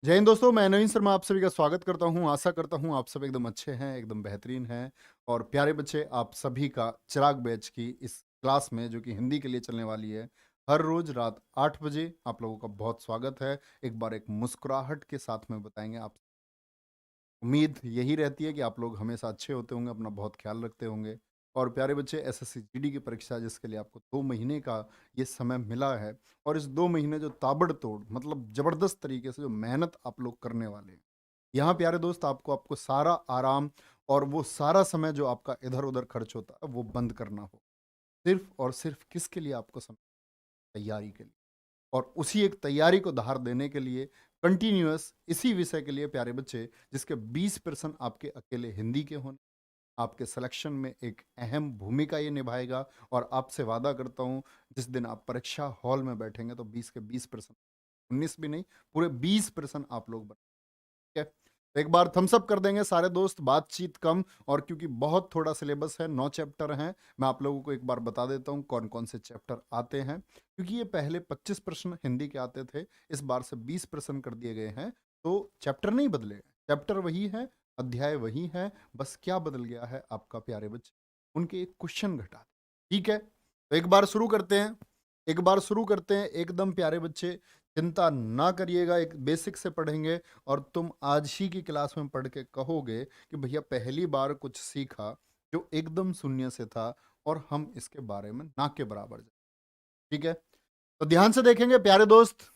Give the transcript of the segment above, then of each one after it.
जय हिंद दोस्तों, मैं नवीन शर्मा आप सभी का स्वागत करता हूं। आशा करता हूं आप सब एकदम अच्छे हैं, एकदम बेहतरीन हैं। और प्यारे बच्चे, आप सभी का चिराग बैच की इस क्लास में जो कि हिंदी के लिए चलने वाली है, हर रोज रात 8 बजे आप लोगों का बहुत स्वागत है। एक बार एक मुस्कुराहट के साथ में बताएंगे आप। उम्मीद यही रहती है कि आप लोग हमेशा अच्छे होते होंगे, अपना बहुत ख्याल रखते होंगे। और प्यारे बच्चे, एसएससी जीडी की परीक्षा जिसके लिए आपको 2 महीने का ये समय मिला है, और इस 2 महीने जो ताबड़तोड़ मतलब जबरदस्त तरीके से जो मेहनत आप लोग करने वाले हैं, यहाँ प्यारे दोस्त आपको आपको सारा आराम और वो सारा समय जो आपका इधर उधर खर्च होता है वो बंद करना हो। सिर्फ और सिर्फ किसके लिए आपको समय? तैयारी के लिए। और उसी एक तैयारी को धार देने के लिए कंटिन्यूअस इसी विषय के लिए प्यारे बच्चे, जिसके 20% आपके अकेले हिंदी के होने, आपके सिलेक्शन में एक अहम भूमिका ये निभाएगा। और आपसे वादा करता हूं, जिस दिन आप परीक्षा हॉल में बैठेंगे तो 20 के 20%, 19 भी नहीं, पूरे 20% आप लोग बने। ठीक है, तो एक बार थम्स अप कर देंगे सारे दोस्त, बातचीत कम। और क्योंकि बहुत थोड़ा सिलेबस है, 9 चैप्टर हैं, मैं आप लोगों को एक बार बता देता हूँ कौन कौन से चैप्टर आते हैं। क्योंकि ये पहले 25 प्रश्न हिंदी के आते थे, इस बार से 20 प्रश्न कर दिए गए हैं। तो चैप्टर नहीं बदले, चैप्टर वही है, अध्याय वही है, बस क्या बदल गया है आपका प्यारे बच्चे, उनके एक क्वेश्चन घटा दे। ठीक है, तो एक बार शुरू करते हैं, एक बार शुरू करते हैं एकदम प्यारे बच्चे। चिंता ना करिएगा, एक बेसिक से पढ़ेंगे और तुम आज ही की क्लास में पढ़ के कहोगे कि भैया पहली बार कुछ सीखा जो एकदम शून्य से था, और हम इसके बारे में ना के बराबर जाने। ठीक है, तो ध्यान से देखेंगे प्यारे दोस्त।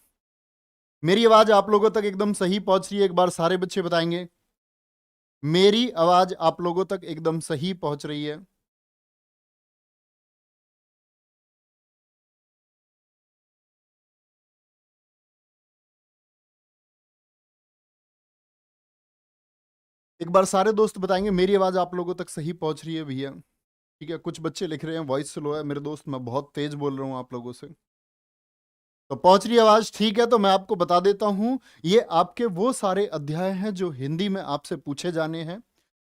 मेरी आवाज आप लोगों तक एकदम सही पहुंच रही है? एक बार सारे बच्चे बताएंगे, मेरी आवाज आप लोगों तक एकदम सही पहुंच रही है? एक बार सारे दोस्त बताएंगे, मेरी आवाज आप लोगों तक सही पहुंच रही है भैया? ठीक है, कुछ बच्चे लिख रहे हैं वॉइस स्लो है। मेरे दोस्त, मैं बहुत तेज बोल रहा हूं आप लोगों से। तो पहुंच रही आवाज? ठीक है, तो मैं आपको बता देता हूं, ये आपके वो सारे अध्याय हैं जो हिंदी में आपसे पूछे जाने हैं।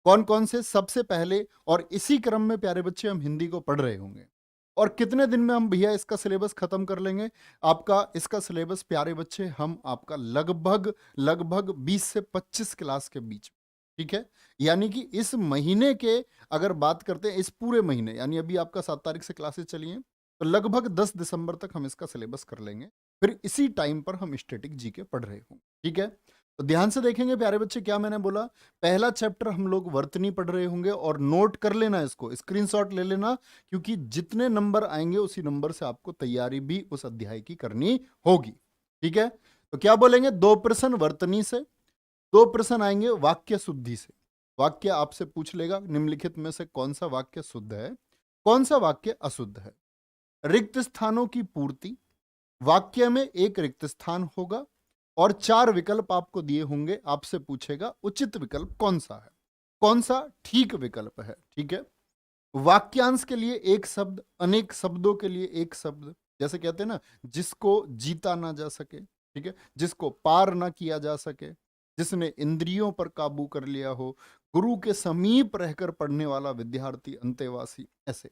कौन कौन से? सबसे पहले, और इसी क्रम में प्यारे बच्चे हम हिंदी को पढ़ रहे होंगे। और कितने दिन में हम भैया इसका सिलेबस खत्म कर लेंगे? आपका इसका सिलेबस प्यारे बच्चे हम आपका लगभग लगभग 20 से 25 क्लास के बीच में। ठीक है, यानी कि इस महीने के अगर बात करते हैं, इस पूरे महीने यानी अभी आपका 7 तारीख से क्लासेस चली हैं, तो लगभग 10 दिसंबर तक हम इसका सिलेबस कर लेंगे। फिर इसी टाइम पर हम स्टैटिक जीके पढ़ रहे होंगे। ठीक है, तो ध्यान से देखेंगे प्यारे बच्चे, क्या मैंने बोला? पहला चैप्टर हम लोग वर्तनी पढ़ रहे होंगे, और नोट कर लेना, इसको स्क्रीनशॉट ले लेना, क्योंकि जितने नंबर आएंगे उसी नंबर से आपको तैयारी भी उस अध्याय की करनी होगी। ठीक है, तो क्या बोलेंगे? 2% वर्तनी से, 2% आएंगे वाक्य शुद्धि से। वाक्य आपसे पूछ लेगा निम्नलिखित में से कौन सा वाक्य शुद्ध है, कौन सा वाक्य अशुद्ध है। रिक्त स्थानों की पूर्ति, वाक्य में एक रिक्त स्थान होगा और 4 विकल्प आपको दिए होंगे। आपसे पूछेगा उचित विकल्प कौन सा है, कौन सा ठीक विकल्प है। ठीक है, वाक्यांश के लिए एक शब्द, अनेक शब्दों के लिए एक शब्द। जैसे कहते हैं ना, जिसको जीता ना जा सके, ठीक है, जिसको पार ना किया जा सके, जिसने इंद्रियों पर काबू कर लिया हो, गुरु के समीप रहकर पढ़ने वाला विद्यार्थी, अंतेवासी, ऐसे।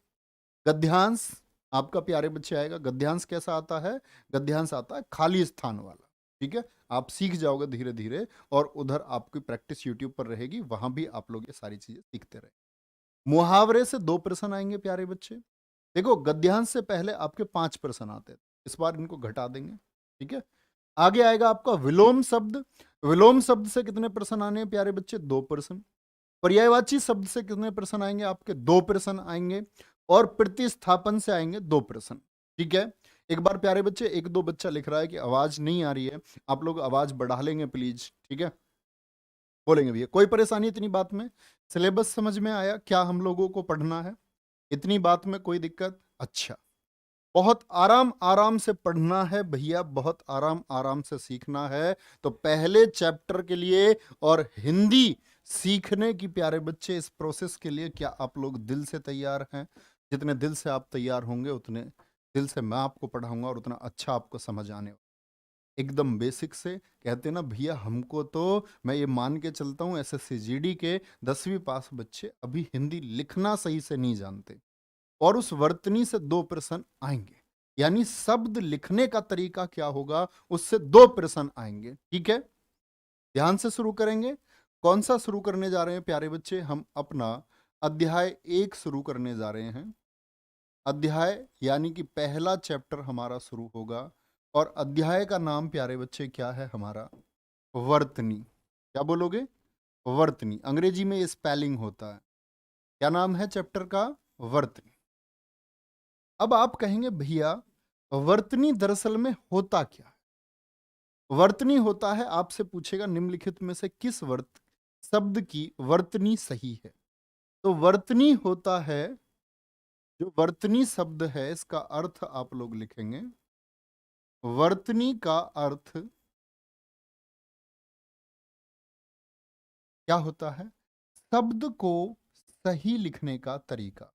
गद्यांश आपका प्यारे बच्चे आएगा। गद्यांश कैसा आता है? गद्यांश आता है खाली स्थान वाला। ठीक है, आप सीख जाओगे धीरे धीरे, और उधर आपकी प्रैक्टिस यूट्यूब पर रहेगी, वहां भी आप लोग ये सारी चीजें सीखते रहे। मुहावरे से 2% आएंगे प्यारे बच्चे। देखो, गद्यांश से पहले आपके 5% आते थे, इस बार इनको घटा देंगे। ठीक है, आगे आएगा आपका विलोम शब्द। विलोम शब्द से कितने प्रश्न आने हैं प्यारे बच्चे? 2%। पर्यायवाची शब्द से कितने प्रश्न आएंगे आपके? 2% आएंगे। और प्रतिस्थापन से आएंगे 2%। ठीक है, एक बार प्यारे बच्चे, एक दो बच्चा लिख रहा है कि आवाज नहीं आ रही है, आप लोग आवाज बढ़ा लेंगे प्लीज। ठीक है, बोलेंगे भैया कोई परेशानी इतनी बात में? सिलेबस समझ में आया क्या हम लोगों को पढ़ना है? इतनी बात में कोई दिक्कत? अच्छा, बहुत आराम आराम से पढ़ना है भैया, बहुत आराम आराम से सीखना है। तो पहले चैप्टर के लिए और हिंदी सीखने की प्यारे बच्चे, इस प्रोसेस के लिए क्या आप लोग दिल से तैयार हैं? जितने दिल से आप तैयार होंगे, उतने दिल से मैं आपको पढ़ाऊंगा और उतना अच्छा आपको समझ आने वाला। एकदम बेसिक से कहते ना भैया, हमको तो मैं ये मान के चलता हूँ एसएससी जीडी के 10वीं पास बच्चे अभी हिंदी लिखना सही से नहीं जानते, और उस वर्तनी से 2% आएंगे। यानी शब्द लिखने का तरीका क्या होगा, उससे 2% आएंगे। ठीक है, ध्यान से शुरू करेंगे। कौन सा शुरू करने जा रहे हैं प्यारे बच्चे? हम अपना अध्याय 1 शुरू करने जा रहे हैं। अध्याय यानी कि पहला चैप्टर हमारा शुरू होगा और अध्याय का नाम प्यारे बच्चे क्या है हमारा? वर्तनी। क्या बोलोगे? वर्तनी। अंग्रेजी में स्पेलिंग होता है। क्या नाम है चैप्टर का? वर्तनी। अब आप कहेंगे भैया वर्तनी दरअसल में होता क्या है? वर्तनी होता है, आपसे पूछेगा निम्नलिखित में से किस शब्द की वर्तनी सही है। तो वर्तनी होता है, जो वर्तनी शब्द है इसका अर्थ आप लोग लिखेंगे। वर्तनी का अर्थ क्या होता है? शब्द को सही लिखने का तरीका।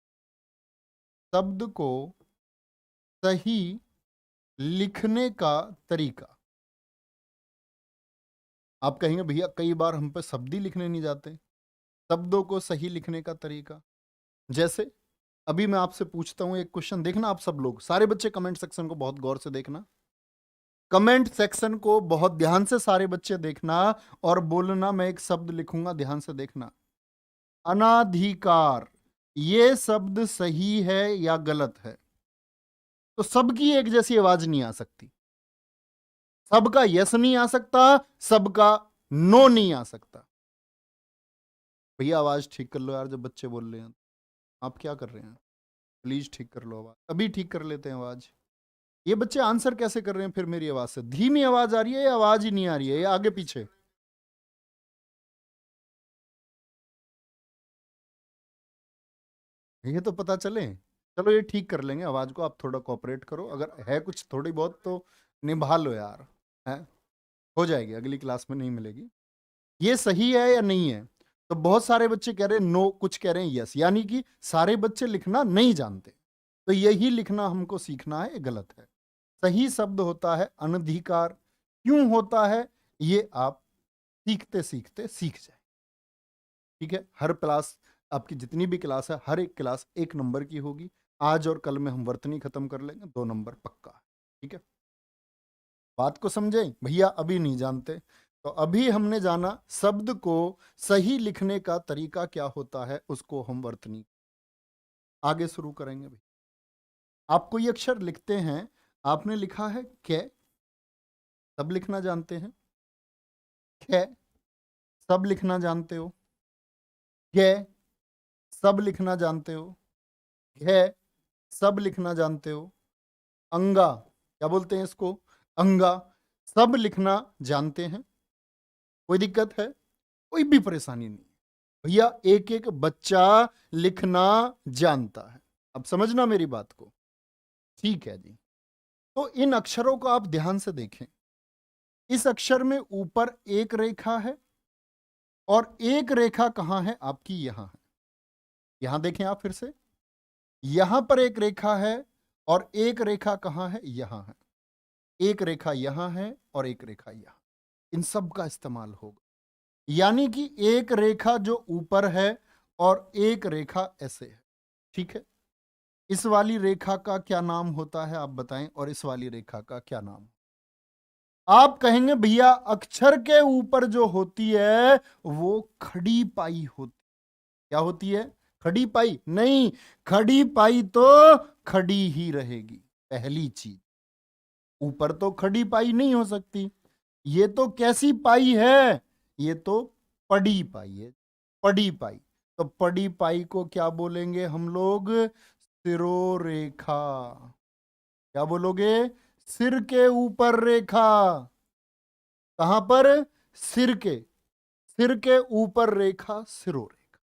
शब्द को सही लिखने का तरीका। आप कहेंगे भैया कई बार हम पे शब्द ही लिखने नहीं जाते। शब्दों को सही लिखने का तरीका जैसे अभी मैं आपसे पूछता हूं एक क्वेश्चन, देखना आप सब लोग, सारे बच्चे कमेंट सेक्शन को बहुत गौर से देखना। कमेंट सेक्शन को बहुत ध्यान से सारे बच्चे देखना और बोलना। मैं एक शब्द लिखूंगा, ध्यान से देखना। अनाधिकार, ये शब्द सही है या गलत है? तो सबकी एक जैसी आवाज नहीं आ सकती। सबका यस नहीं आ सकता, सबका नो नहीं आ सकता। भैया आवाज ठीक कर लो यार, जब बच्चे बोल रहे हैं। आप क्या कर रहे हैं? प्लीज ठीक कर लो आवाज। अभी ठीक कर लेते हैं आवाज। ये बच्चे आंसर कैसे कर रहे हैं फिर मेरी आवाज से? धीमी आवाज आ रही है या आवाज ही नहीं आ रही है, या आगे पीछे? ये तो पता चले। चलो ये ठीक कर लेंगे आवाज को, आप थोड़ा कोऑपरेट करो। अगर है कुछ थोड़ी बहुत तो निभा लो यार, है हो जाएगी, अगली क्लास में नहीं मिलेगी। ये सही है या नहीं है? तो बहुत सारे बच्चे कह रहे हैं नो, कुछ कह रहे हैं यस, यानी कि सारे बच्चे लिखना नहीं जानते। तो यही लिखना हमको सीखना है, ये गलत है। सही शब्द होता है अनधिकार। क्यों होता है ये आप सीखते सीखते सीख जाए। ठीक है, हर क्लास, आपकी जितनी भी क्लास है, हर एक क्लास 1 नंबर की होगी। आज और कल में हम वर्तनी खत्म कर लेंगे, 2 नंबर पक्का। ठीक है, बात को समझे भैया? अभी नहीं जानते तो अभी हमने जाना शब्द को सही लिखने का तरीका क्या होता है, उसको हम वर्तनी आगे शुरू करेंगे। भाई आप कोई अक्षर लिखते हैं, आपने लिखा है कै, सब लिखना जानते हैं। कै सब लिखना जानते हो। गे सब लिखना जानते हो। घे सब लिखना जानते हो। अंगा, क्या बोलते हैं इसको? अंगा, सब लिखना जानते हैं। कोई दिक्कत है? कोई भी परेशानी नहीं भैया, एक एक बच्चा लिखना जानता है। अब समझना मेरी बात को। ठीक है जी, तो इन अक्षरों को आप ध्यान से देखें। इस अक्षर में ऊपर एक रेखा है और एक रेखा कहां है आपकी? यहां है। यहां देखें आप फिर से, यहां पर एक रेखा है और एक रेखा कहां है? यहां है। एक रेखा यहां है और एक रेखा यहां। इन सब का इस्तेमाल होगा, यानी कि एक रेखा जो ऊपर है और एक रेखा ऐसे है। ठीक है, इस वाली रेखा का क्या नाम होता है आप बताएं, और इस वाली रेखा का क्या नाम? आप कहेंगे भैया अक्षर के ऊपर जो होती है वो खड़ी पाई होती। क्या होती है? खड़ी पाई नहीं, खड़ी पाई तो खड़ी ही रहेगी। पहली चीज, ऊपर तो खड़ी पाई नहीं हो सकती। ये तो कैसी पाई है? ये तो पड़ी पाई है। पड़ी पाई, तो पड़ी पाई को क्या बोलेंगे हम लोग? सिरोरेखा। क्या बोलोगे? सिर के ऊपर रेखा। कहां पर? सिर के ऊपर रेखा सिरोरेखा।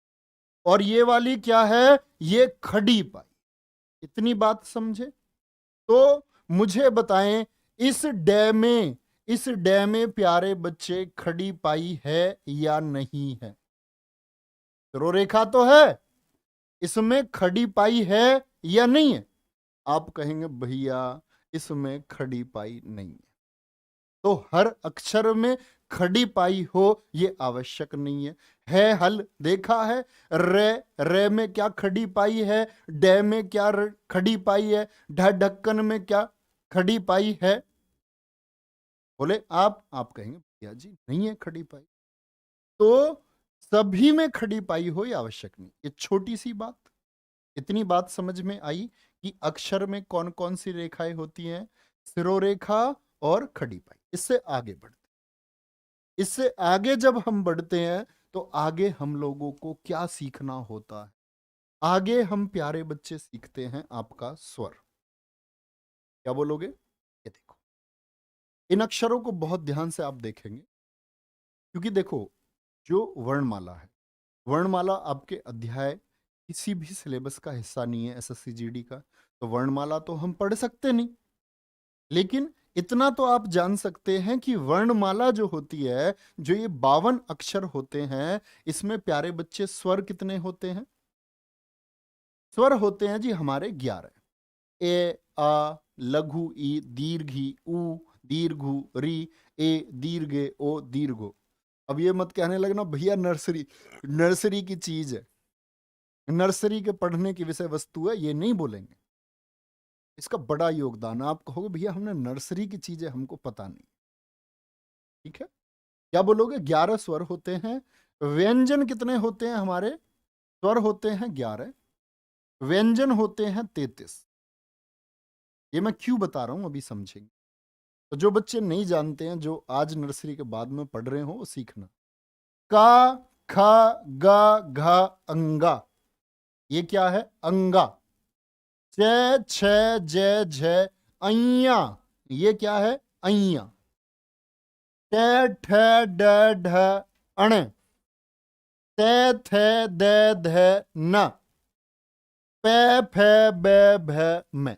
और ये वाली क्या है? ये खड़ी पाई। इतनी बात समझे? तो मुझे बताएं, इस डे में प्यारे बच्चे खड़ी पाई है या नहीं है? सिरोरेखा तो है, इसमें खड़ी पाई है या नहीं है? आप कहेंगे भैया इसमें खड़ी पाई नहीं है। तो हर अक्षर में खड़ी पाई हो ये आवश्यक नहीं है हल देखा है। रे, रे में क्या खड़ी पाई है? डे में क्या खड़ी पाई है? ढक्कन में क्या खड़ी पाई है? बोले आप कहेंगे या जी नहीं है खड़ी पाई। तो सभी में खड़ी पाई हो ये आवश्यक नहीं। ये छोटी सी बात, इतनी बात समझ में आई कि अक्षर में कौन कौन सी रेखाएं होती हैं, सिरोरेखा और खड़ी पाई। इससे आगे बढ़ते, इससे आगे जब हम बढ़ते हैं तो आगे हम लोगों को क्या सीखना होता है। आगे हम प्यारे बच्चे सीखते हैं आपका स्वर। क्या बोलोगे? ये देखो, इन अक्षरों को बहुत ध्यान से आप देखेंगे, क्योंकि देखो जो वर्णमाला है, वर्णमाला आपके अध्याय किसी भी सिलेबस का हिस्सा नहीं है एसएससी जीडी का। तो वर्णमाला तो हम पढ़ सकते नहीं, लेकिन इतना तो आप जान सकते हैं कि वर्णमाला जो होती है, जो ये 52 अक्षर होते हैं, इसमें प्यारे बच्चे स्वर कितने होते हैं? स्वर होते हैं जी हमारे 11। ए, आ, लघु ई, दीर्घी उ, दीर्घु री, ए, दीर्घे ओ, दीर्घो। अब ये मत कहने लगना भैया नर्सरी, नर्सरी की चीज है, नर्सरी के पढ़ने की विषय वस्तु है, ये नहीं बोलेंगे। इसका बड़ा योगदान है। आप कहोगे भैया हमने नर्सरी की चीजें हमको पता नहीं। ठीक है, क्या बोलोगे? 11 स्वर होते हैं। व्यंजन कितने होते हैं हमारे? स्वर होते हैं 11, व्यंजन होते हैं 33। ये मैं क्यों बता रहा हूं अभी समझेंगे। तो जो बच्चे नहीं जानते हैं, जो आज नर्सरी के बाद में पढ़ रहे हो, वो सीखना। का, ख, ग, घ, अंगा, ये क्या है? अंगा। च, छ, ज, झ, अइया, ये क्या है? अइया। ट, ठ, ड, ढ, अण, त, थ, द, ध, न, प, फ, ब, भ, म।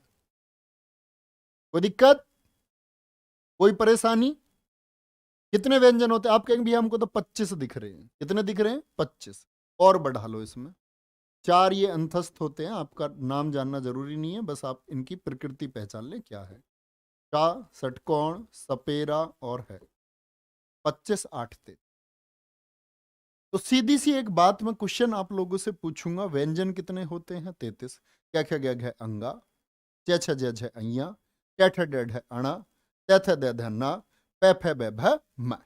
कोई दिक्कत, कोई परेशानी? कितने व्यंजन होते हैं? आप कहेंगे भैया हमको तो 25 दिख रहे हैं। कितने दिख रहे हैं? 25। और बढ़ा लो इसमें। 4 ये अंतस्थ होते हैं, आपका नाम जानना जरूरी नहीं है, बस आप इनकी प्रकृति पहचान लें क्या है। का, षटकोण, सपेरा और है 25, 8 थे। तो सीधी सी एक बात मैं क्वेश्चन आप लोगों से पूछूंगा, व्यंजन कितने होते हैं? 33। क्या क्या गया है? अंगा, च, छ, ज, झ, अइया, ट, ठ, ड, ढ, अणा, त, थ, द, ध, न, प, फ, ब, भ, म,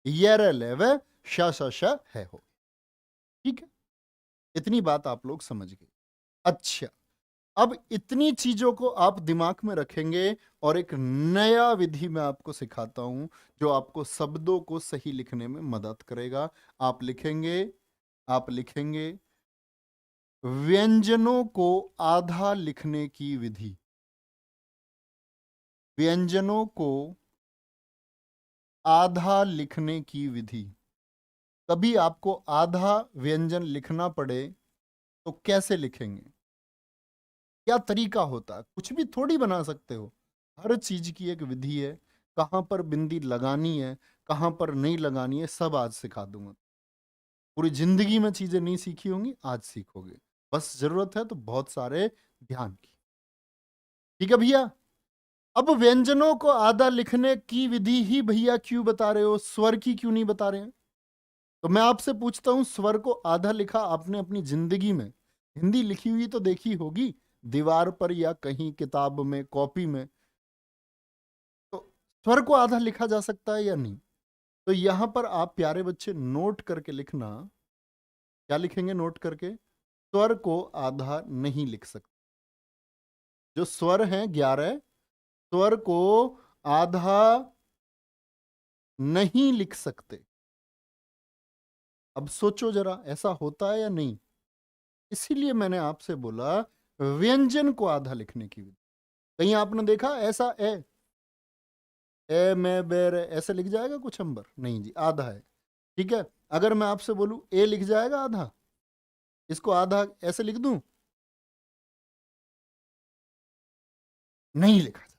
य, र, ल, व, श, श, है हो। ठीक है, इतनी बात आप लोग समझ गए। अच्छा, अब इतनी चीजों को आप दिमाग में रखेंगे और एक नया विधि मैं आपको सिखाता हूं, जो आपको शब्दों को सही लिखने में मदद करेगा। आप लिखेंगे, आप लिखेंगे व्यंजनों को आधा लिखने की विधि। व्यंजनों को आधा लिखने की विधि। कभी आपको आधा व्यंजन लिखना पड़े तो कैसे लिखेंगे? क्या तरीका होता है? कुछ भी थोड़ी बना सकते हो, हर चीज की एक विधि है। कहां पर बिंदी लगानी है, कहां पर नहीं लगानी है, सब आज सिखा दूंगा। पूरी जिंदगी में चीजें नहीं सीखी होंगी, आज सीखोगे। बस जरूरत है तो बहुत सारे ध्यान की। ठीक है भैया, अब व्यंजनों को आधा लिखने की विधि ही भैया क्यों बता रहे हो, स्वर की क्यों नहीं बता रहे हैं? तो मैं आपसे पूछता हूं, स्वर को आधा लिखा आपने अपनी जिंदगी में, हिंदी लिखी हुई तो देखी होगी दीवार पर या कहीं किताब में, कॉपी में। तो स्वर को आधा लिखा जा सकता है या नहीं? तो यहां पर आप प्यारे बच्चे नोट करके लिखना। क्या लिखेंगे नोट करके? स्वर को आधा नहीं लिख सकते। जो स्वर हैं 11, स्वर को आधा नहीं लिख सकते। अब सोचो जरा, ऐसा होता है या नहीं? इसीलिए मैंने आपसे बोला व्यंजन को आधा लिखने की विधि। कहीं आपने देखा ऐसा? ए में बेर ऐसे लिख जाएगा कुछ अंबर? नहीं जी, आधा है। ठीक है, अगर मैं आपसे बोलूं ए लिख जाएगा आधा? इसको आधा ऐसे लिख दूं? नहीं लिखा जा।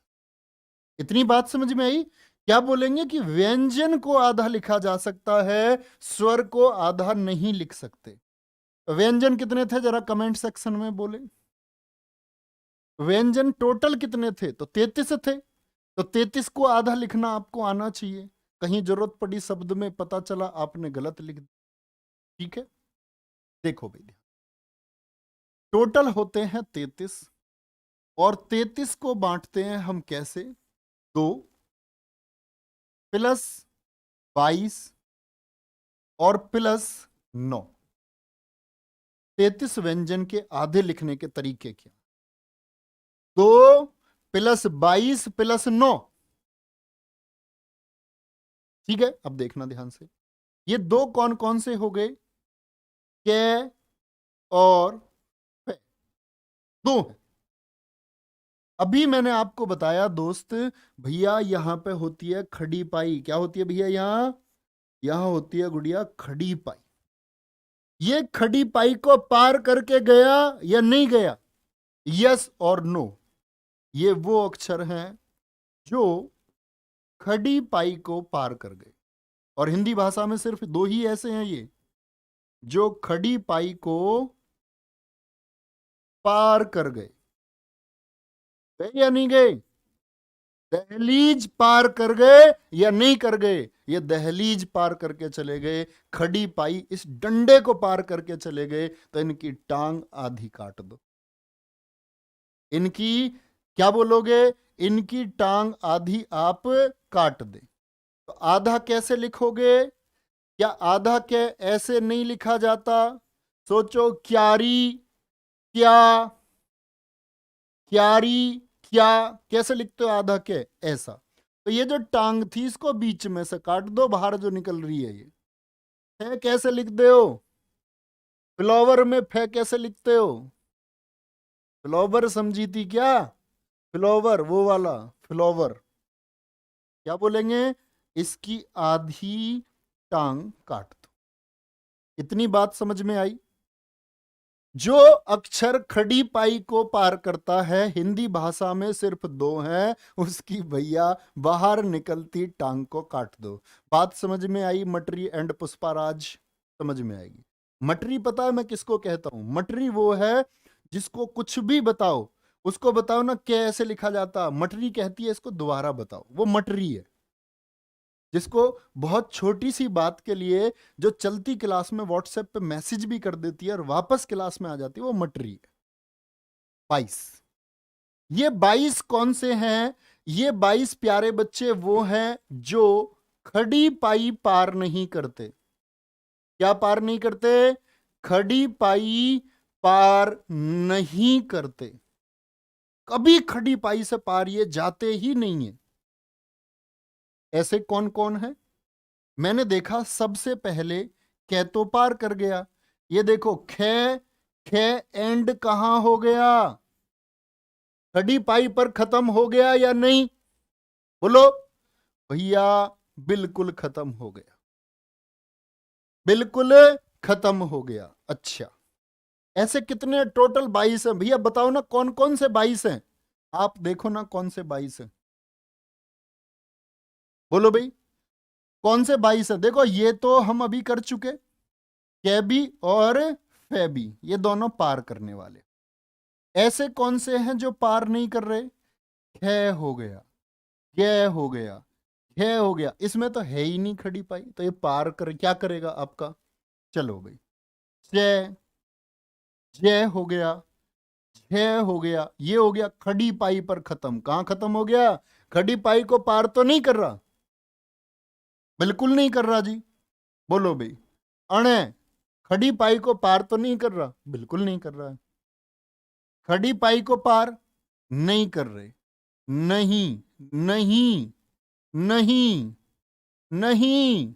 इतनी बात समझ में आई? क्या बोलेंगे कि व्यंजन को आधा लिखा जा सकता है, स्वर को आधा नहीं लिख सकते। व्यंजन कितने थे जरा कमेंट सेक्शन में बोले। व्यंजन टोटल कितने थे? तो 33 थे। तो 33 को आधा लिखना आपको आना चाहिए। कहीं जरूरत पड़ी शब्द में, पता चला आपने गलत लिख दिया। ठीक है, देखो भैया, टोटल होते हैं 33, और 33 को बांटते हैं हम कैसे? 2 प्लस 22 और प्लस 9। 33 व्यंजन के आधे लिखने के तरीके क्या? 2 प्लस 22 प्लस 9। ठीक है, अब देखना ध्यान से। ये दो कौन कौन से हो गए? कै और फे, दो है। अभी मैंने आपको बताया दोस्त, भैया यहां पे होती है खड़ी पाई। क्या होती है भैया? यहां होती है गुड़िया खड़ी पाई। ये खड़ी पाई को पार करके गया या नहीं गया? यस और नो। ये वो अक्षर हैं जो खड़ी पाई को पार कर गए, और हिंदी भाषा में सिर्फ दो ही ऐसे हैं ये जो खड़ी पाई को पार कर गए। गए या नहीं गए? दहलीज पार कर गए या नहीं कर गए? ये दहलीज पार करके चले गए। खड़ी पाई इस डंडे को पार करके चले गए, तो इनकी टांग आधी काट दो। इनकी क्या बोलोगे? इनकी टांग आधी आप काट दे। तो आधा कैसे लिखोगे? क्या आधा के ऐसे नहीं लिखा जाता? सोचो, क्यारी, क्या, क्यारी, क्या, कैसे लिखते हो आधा के? ऐसा। तो ये जो टांग थी इसको बीच में से काट दो, बाहर जो निकल रही है ये फे कैसे लिखते हो? फ्लावर में फे कैसे लिखते हो? फ्लावर समझी थी क्या? फ्लावर, वो वाला फ्लावर। क्या बोलेंगे? इसकी आधी टांग काट दो। इतनी बात समझ में आई? जो अक्षर खड़ी पाई को पार करता है, हिंदी भाषा में सिर्फ दो हैं, उसकी भैया बाहर निकलती टांग को काट दो। बात समझ में आई? मटरी एंड पुष्पाराज समझ में आएगी। मटरी पता है मैं किसको कहता हूं? मटरी वो है जिसको कुछ भी बताओ, उसको बताओ ना कैसे लिखा जाता, मटरी कहती है इसको दोबारा बताओ, वो मटरी है। जिसको बहुत छोटी सी बात के लिए जो चलती क्लास में व्हाट्सएप पे मैसेज भी कर देती है और वापस क्लास में आ जाती है, वो मटरी है। 22। ये 22 कौन से हैं? ये 22 प्यारे बच्चे वो हैं जो खड़ी पाई पार नहीं करते। क्या पार नहीं करते? खड़ी पाई पार नहीं करते। कभी खड़ी पाई से पार ये जाते ही नहीं है। ऐसे कौन कौन है? मैंने देखा सबसे पहले कै तो पार कर गया। ये देखो खे, खे एंड कहां हो गया? खड़ी पाई पर खत्म हो गया या नहीं? बोलो भैया, बिल्कुल खत्म हो गया, बिल्कुल खत्म हो गया। अच्छा, ऐसे कितने टोटल 22 हैं भैया? बताओ ना कौन कौन से 22 हैं? आप देखो ना कौन से 22 हैं, बोलो भाई कौन से 22 हैं? देखो ये तो हम अभी कर चुके, कैबी और फैबी, ये दोनों पार करने वाले। ऐसे कौन से हैं जो पार नहीं कर रहे? खे हो गया, ये हो गया, ये हो गया, इसमें तो है ही नहीं खड़ी पाई, तो ये पार कर क्या करेगा आपका? चलो भाई, जय, जय हो गया, जय हो गया, ये हो गया खड़ी पाई पर खत्म। कहां खत्म हो गया? खड़ी पाई को पार तो नहीं कर रहा, बिल्कुल नहीं कर रहा जी। बोलो भाई, अणे खड़ी पाई को पार तो नहीं कर रहा, बिल्कुल नहीं कर रहा है। खड़ी पाई को पार नहीं कर रहे। नहीं, नहीं, नहीं, नहीं,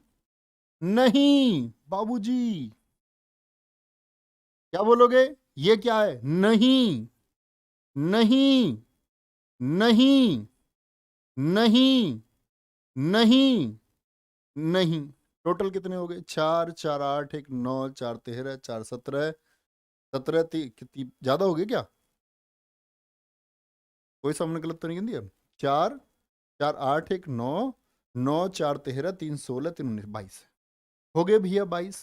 नहीं बाबूजी, क्या बोलोगे? ये क्या है? नहीं, नहीं, नहीं, नहीं, नहीं, नहीं। टोटल कितने हो गए? 4 4 8 1 9 4 13 4 17 17 कितनी ज्यादा हो गई क्या? कोई सामने गलत तो नहीं गिन दिया? 4 4 8 1 9 9 4 13 3 16 3 19 22 हो गए भैया 22।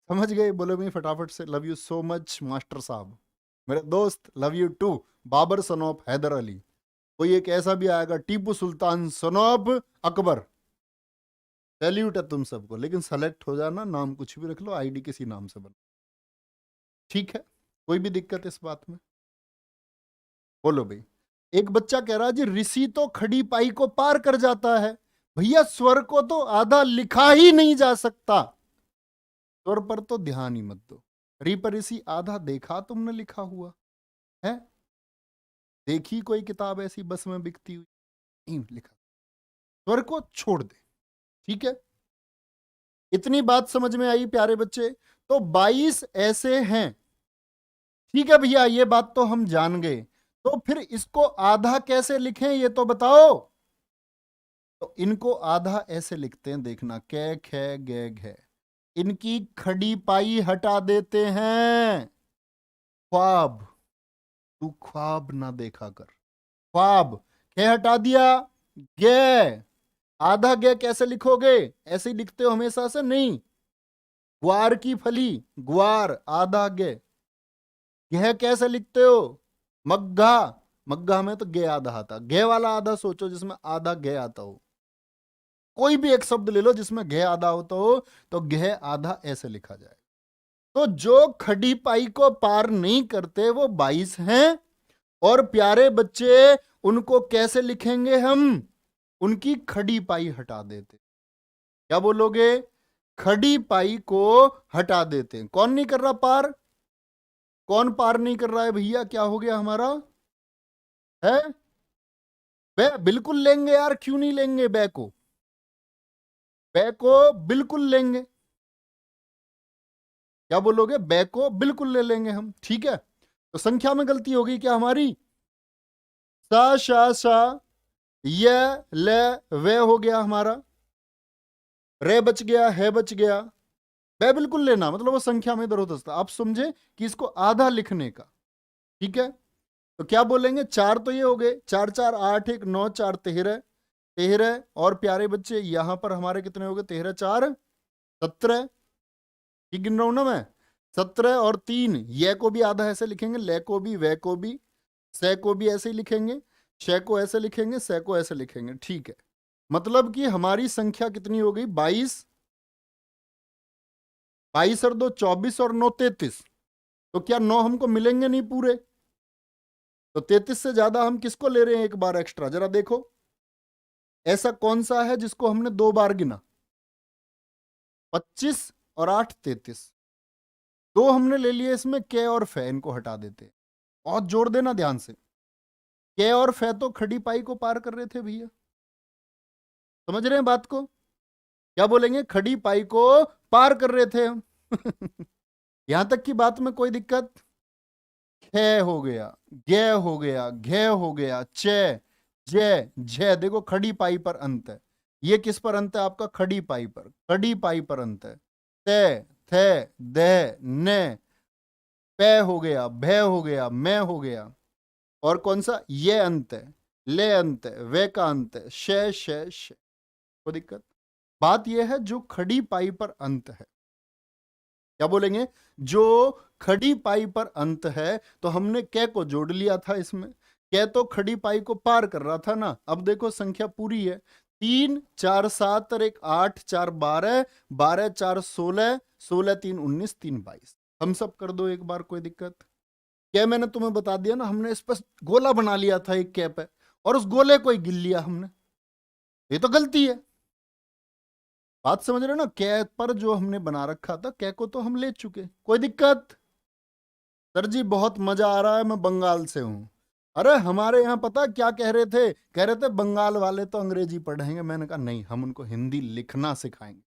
समझ गए? बोलो मैं फटाफट से। Love you so much master साहब, मेरे दोस्त, love you too. Babar son of Haider Ali. कोई एक ऐसा भी आएगा, Tipu Sultan son of Akbar. Salute है तुम सबको, लेकिन सेलेक्ट हो जाना, नाम कुछ भी रख लो, आईडी किसी नाम से बना, ठीक है? कोई भी दिक्कत इस बात में? बोलो भाई। एक बच्चा कह रहा है जी ऋषि तो खड़ी पाई को पार कर जाता है, भैया स्वर को तो आधा लिखा ही नहीं जा सकता, स्वर पर तो ध्यान ही मत दो। री पर इसी आधा देखा तुमने लिखा हुआ है? देखी कोई किताब ऐसी बस में बिकती हुई? नहीं लिखा। स्वर को छोड़ दे, ठीक है। इतनी बात समझ में आई प्यारे बच्चे? तो 22 ऐसे हैं, ठीक है भैया, ये बात तो हम जान गए। तो फिर इसको आधा कैसे लिखें ये तो बताओ। तो इनको आधा ऐसे लिखते हैं, देखना, कै खे गे घे, इनकी खड़ी पाई हटा देते हैं। ख्वाब, तू ख्वाब ना देखा कर। ख्वाब, खे हटा दिया, गे, आधा गे कैसे लिखोगे? ऐसे ही लिखते हो हमेशा से? नहीं। ग्वार की फली, ग्वार, आधा गे। घे कैसे लिखते हो? मग्घा, मग्घा में तो गे आधा आता, घे वाला आधा सोचो जिसमें आधा घे आता हो। कोई भी एक शब्द ले लो जिसमें घे आधा होता हो, तो घे आधा ऐसे लिखा जाए। तो जो खड़ी पाई को पार नहीं करते वो 22 हैं। और प्यारे बच्चे, उनको कैसे लिखेंगे हम? उनकी खड़ी पाई हटा देते। क्या बोलोगे? खड़ी पाई को हटा देते हैं। कौन नहीं कर रहा पार? कौन पार नहीं कर रहा है भैया? क्या हो गया हमारा है? बे बिल्कुल लेंगे यार, क्यों नहीं लेंगे बै को? बै को बिल्कुल लेंगे। क्या बोलोगे? बै को बिल्कुल ले लेंगे हम, ठीक है। तो संख्या में गलती होगी क्या हमारी? सा शा सा, ये ले वे हो गया हमारा, रे बच गया, है बच गया। बै बिल्कुल लेना मतलब वो संख्या में इधर उधर। आप समझे कि इसको आधा लिखने का, ठीक है। तो क्या बोलेंगे? चार तो ये हो गए, 4 4 8 1 9 4 13, 13। और प्यारे बच्चे यहां पर हमारे कितने हो गए? 13 4 17, ठीक गिन रहा हूं ना मैं? 17 और 3, ये को भी आधा ऐसे लिखेंगे, ले को भी, वे को भी, से को भी ऐसे ही लिखेंगे, शे को ऐसे लिखेंगे, से को ऐसे लिखेंगे, ठीक है। मतलब कि हमारी संख्या कितनी हो गई? 22। 22 और 2 24 और 9 33। तो क्या 9 हमको मिलेंगे नहीं पूरे? तो 33 से ज्यादा हम किसको ले रहे हैं एक बार एक्स्ट्रा? जरा देखो, ऐसा कौन सा है जिसको हमने 2 बार गिना? 25 और 8 33। 2 हमने ले लिए इसमें, के और फे, इनको हटा देते। और जोड़ देना ध्यान से, के और फे तो खड़ी पाई को पार कर रहे थे भैया। समझ रहे हैं बात को? क्या बोलेंगे? खड़ी पाई को पार कर रहे थे हम। यहां तक की बात में कोई दिक्कत? खे हो गया, गे हो गया, घे हो गया, चे, जे, झे, देखो खड़ी पाई पर अंत है। ये किस पर अंत है आपका? खड़ी पाई पर, खड़ी पाई पर अंत है। ते, थे, दे, ने, पे हो गया, भे हो गया, मैं हो गया। और कौन सा? ये अंत है, ले अंत है, वे का अंत है, शे। कोई दिक्कत? बात यह है जो खड़ी पाई पर अंत है। क्या बोलेंगे? जो खड़ी पाई पर अंत है। तो हमने कै को जोड़ लिया था इसमें, कै तो खड़ी पाई को पार कर रहा था ना। अब देखो संख्या पूरी है, 3 4 7 और 1 8 4 12, 12 4 16, 16 3 19, 3 22। हम सब कर दो एक बार, कोई दिक्कत? क्या मैंने तुम्हें बता दिया ना, हमने इस पर गोला बना लिया था एक कै पे, और उस गोले को ही गिन लिया हमने। ये तो गलती है। बात समझ रहे हो ना? कै पर जो हमने बना रखा था, कै को तो हम ले चुके, कोई दिक्कत? सर जी बहुत मजा आ रहा है, मैं बंगाल से हूं। अरे हमारे यहाँ पता क्या कह रहे थे? कह रहे थे बंगाल वाले तो अंग्रेजी पढ़ेंगे। मैंने कहा नहीं, हम उनको हिंदी लिखना सिखाएंगे।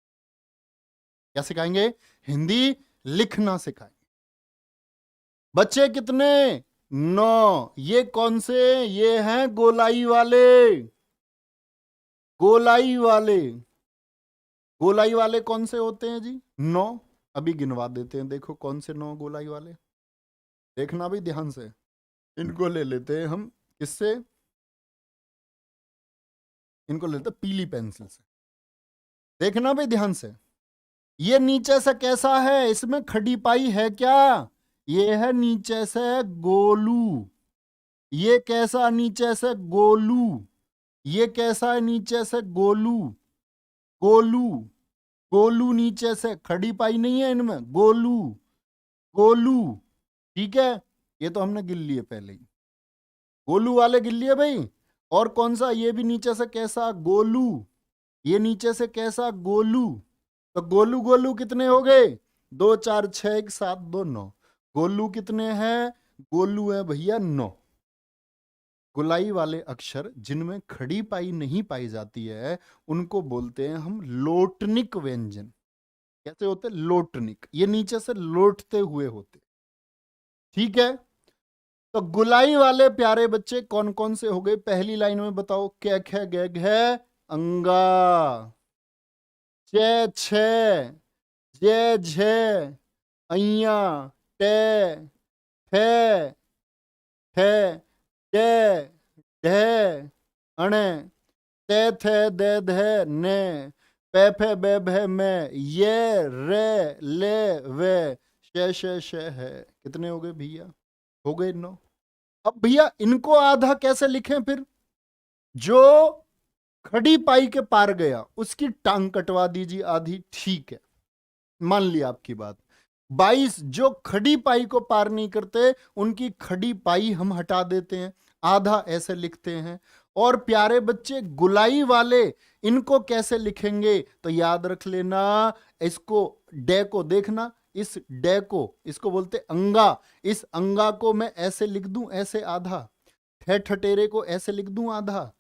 क्या सिखाएंगे? हिंदी लिखना सिखाएंगे। बच्चे कितने? 9। ये कौन से? ये हैं गोलाई वाले, गोलाई वाले। गोलाई वाले कौन से होते हैं जी? 9। अभी गिनवा देते हैं, देखो कौन से 9 गोलाई वाले। देखना भी ध्यान से, इनको ले लेते हैं हम। किससे? इनको लेते हैं पीली पेंसिल से। देखना भी ध्यान से, ये नीचे से कैसा है? इसमें खड़ी पाई है क्या? ये है नीचे से गोलू। ये कैसा नीचे से? गोलू। ये कैसा है नीचे से? गोलू, गोलू, गोलू नीचे से। खड़ी पाई नहीं है इनमें, गोलू, गोलू, ठीक है। ये तो हमने गिन लिए पहले ही, गोलू वाले गिन लिए भाई। और कौन सा? ये भी नीचे से कैसा? गोलू। ये नीचे से कैसा, गोलू। तो गोलू गोलू कितने हो गए, 2 4 6 1 7 2 9। गोलू कितने हैं, गोलू है भैया 9। गोलाई वाले अक्षर जिनमें खड़ी पाई नहीं पाई जाती है उनको बोलते हैं हम लोटनिक व्यंजन। कैसे होते, लोटनिक, ये नीचे से लोटते हुए होते। ठीक है, तो गुलाई वाले प्यारे बच्चे कौन कौन से हो गए, पहली लाइन में बताओ, कै ख ग घ अंगा, चे छे, जे झे, अइया, टे, थे, थे, डे, ढे, अणे, ते थे दे धे ने, पे फे बे भे में, ये रे ले वे, शे है। कितने हो गए भैया, हो गए 9। अब भैया इनको आधा कैसे लिखें फिर, जो खड़ी पाई के पार गया उसकी टांग कटवा दीजिए आधी, ठीक है, मान लिया आपकी बात। 22 जो खड़ी पाई को पार नहीं करते उनकी खड़ी पाई हम हटा देते हैं, आधा ऐसे लिखते हैं। और प्यारे बच्चे गुलाई वाले इनको कैसे लिखेंगे, तो याद रख लेना, इसको डे को देखना, इस डे को इसको बोलते अंगा, इस अंगा को मैं ऐसे लिख दूं, ऐसे आधा, ठटेरे को ऐसे लिख दूं आधा,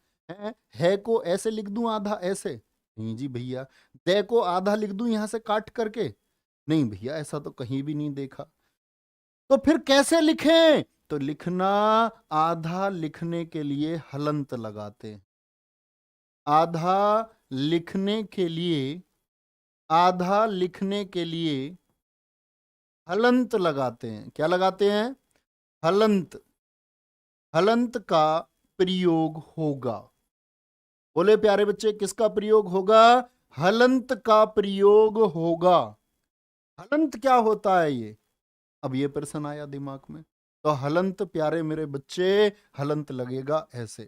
है को ऐसे लिख दूं आधा, ऐसे नहीं जी भैया। दे को आधा लिख दूं यहां से काट करके, नहीं भैया ऐसा तो कहीं भी नहीं देखा। तो फिर कैसे लिखें, तो लिखना, आधा लिखने के लिए हलंत लगाते हैं, आधा लिखने के लिए, आधा लिखने के लिए हलंत लगाते हैं। क्या लगाते हैं, हलंत, हलंत का प्रयोग होगा। बोले प्यारे बच्चे किसका प्रयोग होगा, हलंत का प्रयोग होगा। हलंत क्या होता है ये, अब ये प्रश्न आया दिमाग में। तो हलंत प्यारे मेरे बच्चे, हलंत लगेगा ऐसे,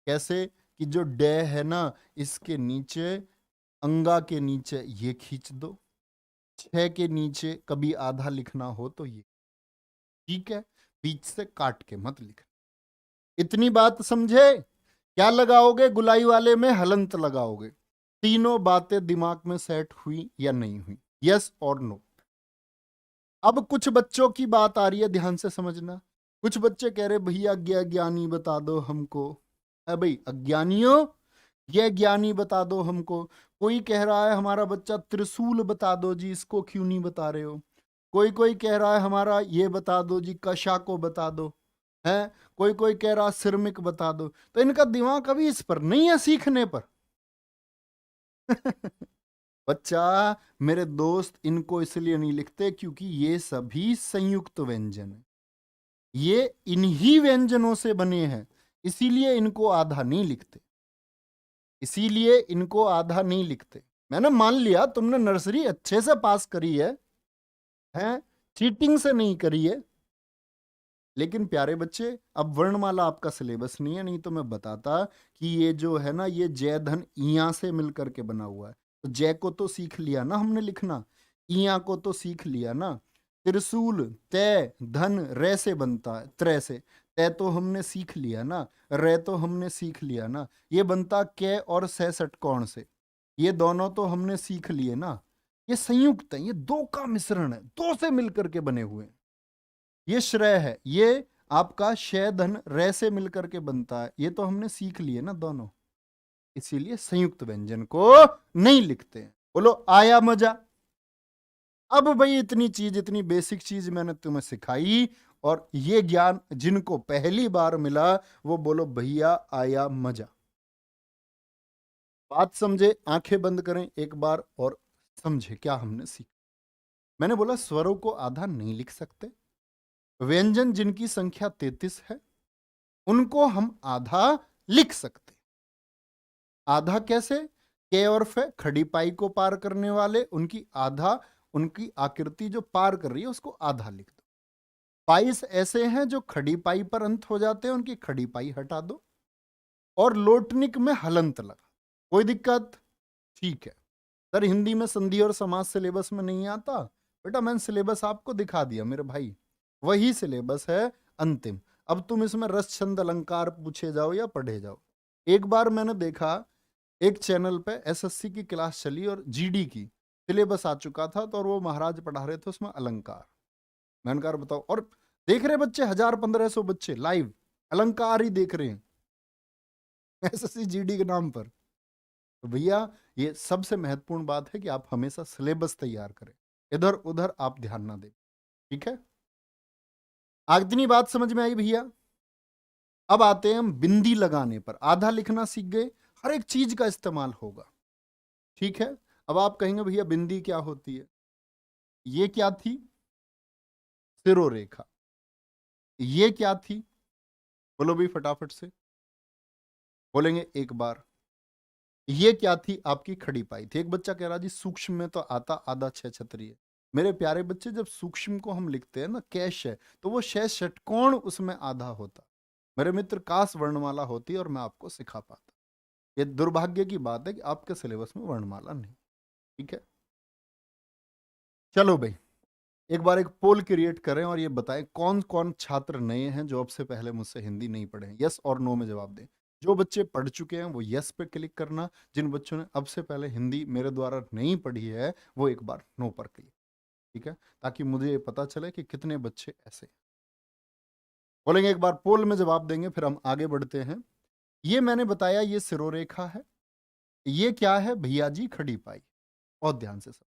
कैसे कि जो डे है ना इसके नीचे, अंगा के नीचे ये खींच दो, 6 के नीचे कभी आधा लिखना हो तो ये, ठीक है, बीच से काट के मत लिख। इतनी बात समझे, क्या लगाओगे गुलाई वाले में, हलंत लगाओगे। तीनों बातें दिमाग में सेट हुई या नहीं हुई, यस और नो। अब कुछ बच्चों की बात आ रही है, ध्यान से समझना। कुछ बच्चे कह रहे भैया ज्ञानी बता दो हमको, अरे भाई अज्ञानियों ये ज्ञानी बता दो हमको। कोई कह रहा है हमारा बच्चा त्रिशूल बता दो जी, इसको क्यों नहीं बता रहे हो। कोई कोई कह रहा है हमारा ये बता दो जी, कशा को बता दो, है कोई कोई कह रहा सिरमिक बता दो। तो इनका दिमाग अभी इस पर नहीं है, सीखने पर। बच्चा मेरे दोस्त इनको इसलिए नहीं लिखते क्योंकि ये सभी संयुक्त व्यंजन है, ये इन्हीं व्यंजनों से बने हैं, इसीलिए इनको आधा नहीं लिखते, इसीलिए इनको आधा नहीं लिखते। मैंने मान लिया तुमने नर्सरी अच्छे से पास करी है, चीटिंग से नहीं करी है। लेकिन प्यारे बच्चे अब वर्णमाला आपका सिलेबस नहीं है, नहीं तो मैं बताता कि ये जो है ना ये जय धन इया से मिलकर के बना हुआ है। तो जय को तो सीख लिया ना हमने लिखना, इया को तो सीख लिया ना। त्रिशूल तय धन रे से बनता है, त्रय से, तय तो हमने सीख लिया ना, रे तो हमने सीख लिया ना। ये बनता कै और से षटकोण से, ये दोनों तो हमने सीख लिए ना। ये संयुक्त है, ये दो का मिश्रण है, दो से मिलकर के बने हुए हैं। ये श्रेय है, ये आपका शय धन रे से मिलकर के बनता है, ये तो हमने सीख लिए ना दोनों, इसीलिए संयुक्त व्यंजन को नहीं लिखते हैं। बोलो आया मजा। अब भाई इतनी चीज, इतनी बेसिक चीज मैंने तुम्हें सिखाई, और ये ज्ञान जिनको पहली बार मिला वो बोलो भैया आया मजा। बात समझे, आंखें बंद करें एक बार और समझे क्या हमने सीखा। मैंने बोला स्वरों को आधा नहीं लिख सकते, व्यंजन जिनकी संख्या 33 है उनको हम आधा लिख सकते। आधा कैसे, के और फे खड़ी पाई को पार करने वाले, उनकी आधा, उनकी आकृति जो पार कर रही है उसको आधा लिख दो। 22 ऐसे हैं जो खड़ी पाई पर अंत हो जाते हैं, उनकी खड़ी पाई हटा दो। और लोटनिक में हलंत लगा, कोई दिक्कत, ठीक है सर हिंदी में संधि और समास सिलेबस में नहीं आता, बेटा मैंने सिलेबस आपको दिखा दिया मेरे भाई, वही सिलेबस है अंतिम। अब तुम इसमें रस छंद अलंकार पूछे जाओ या पढ़े जाओ। एक बार मैंने देखा एक चैनल पे एसएससी की क्लास चली और जीडी की सिलेबस आ चुका था, तो और वो महाराज पढ़ा रहे थे उसमें अलंकार। मैंने कहा बताओ, और देख रहे बच्चे 1000-1500 बच्चे लाइव अलंकार ही देख रहे हैं एसएससी जीडी के नाम पर। तो भैया ये सबसे महत्वपूर्ण बात है कि आप हमेशा सिलेबस तैयार करें, इधर उधर आप ध्यान ना दें। ठीक है, आज इतनी बात समझ में आई भैया। अब आते हैं हम बिंदी लगाने पर। आधा लिखना सीख गए, हर एक चीज का इस्तेमाल होगा। ठीक है, अब आप कहेंगे भैया बिंदी क्या होती है? ये क्या थी? सिरोरेखा। ये क्या थी? बोलो भी फटाफट से, बोलेंगे एक बार। ये क्या थी? आपकी खड़ी पाई थी। एक बच्चा कह रहा जी सूक्ष्म में तो आता आधा छह छतरी है। मेरे प्यारे बच्चे, जब सूक्ष्म को हम लिखते हैं ना कैश है, तो वो शह षटकोण उसमें आधा होता। मेरे मित्र काश वर्णमाला होती और मैं आपको सिखा पाता। ये दुर्भाग्य की बात है कि आपके सिलेबस में वर्णमाला नहीं। ठीक है, चलो भाई एक बार एक पोल क्रिएट करें और ये बताएं कौन कौन छात्र नए हैं जो अब से पहले मुझसे हिंदी नहीं पढ़े हैं। यस और नो में जवाब दें। जो बच्चे पढ़ चुके हैं वो यस पे क्लिक करना, जिन बच्चों ने अब से पहले हिंदी मेरे द्वारा नहीं पढ़ी है वो एक बार नो पर क्लिक। ठीक है, ताकि मुझे ये पता चले कि कितने बच्चे ऐसे बोलेंगे। एक बार पोल में जवाब देंगे, फिर हम आगे बढ़ते हैं। ये मैंने बताया ये सिरोरेखा है। ये क्या है भैया जी? खड़ी पाई। बहुत ध्यान से सब।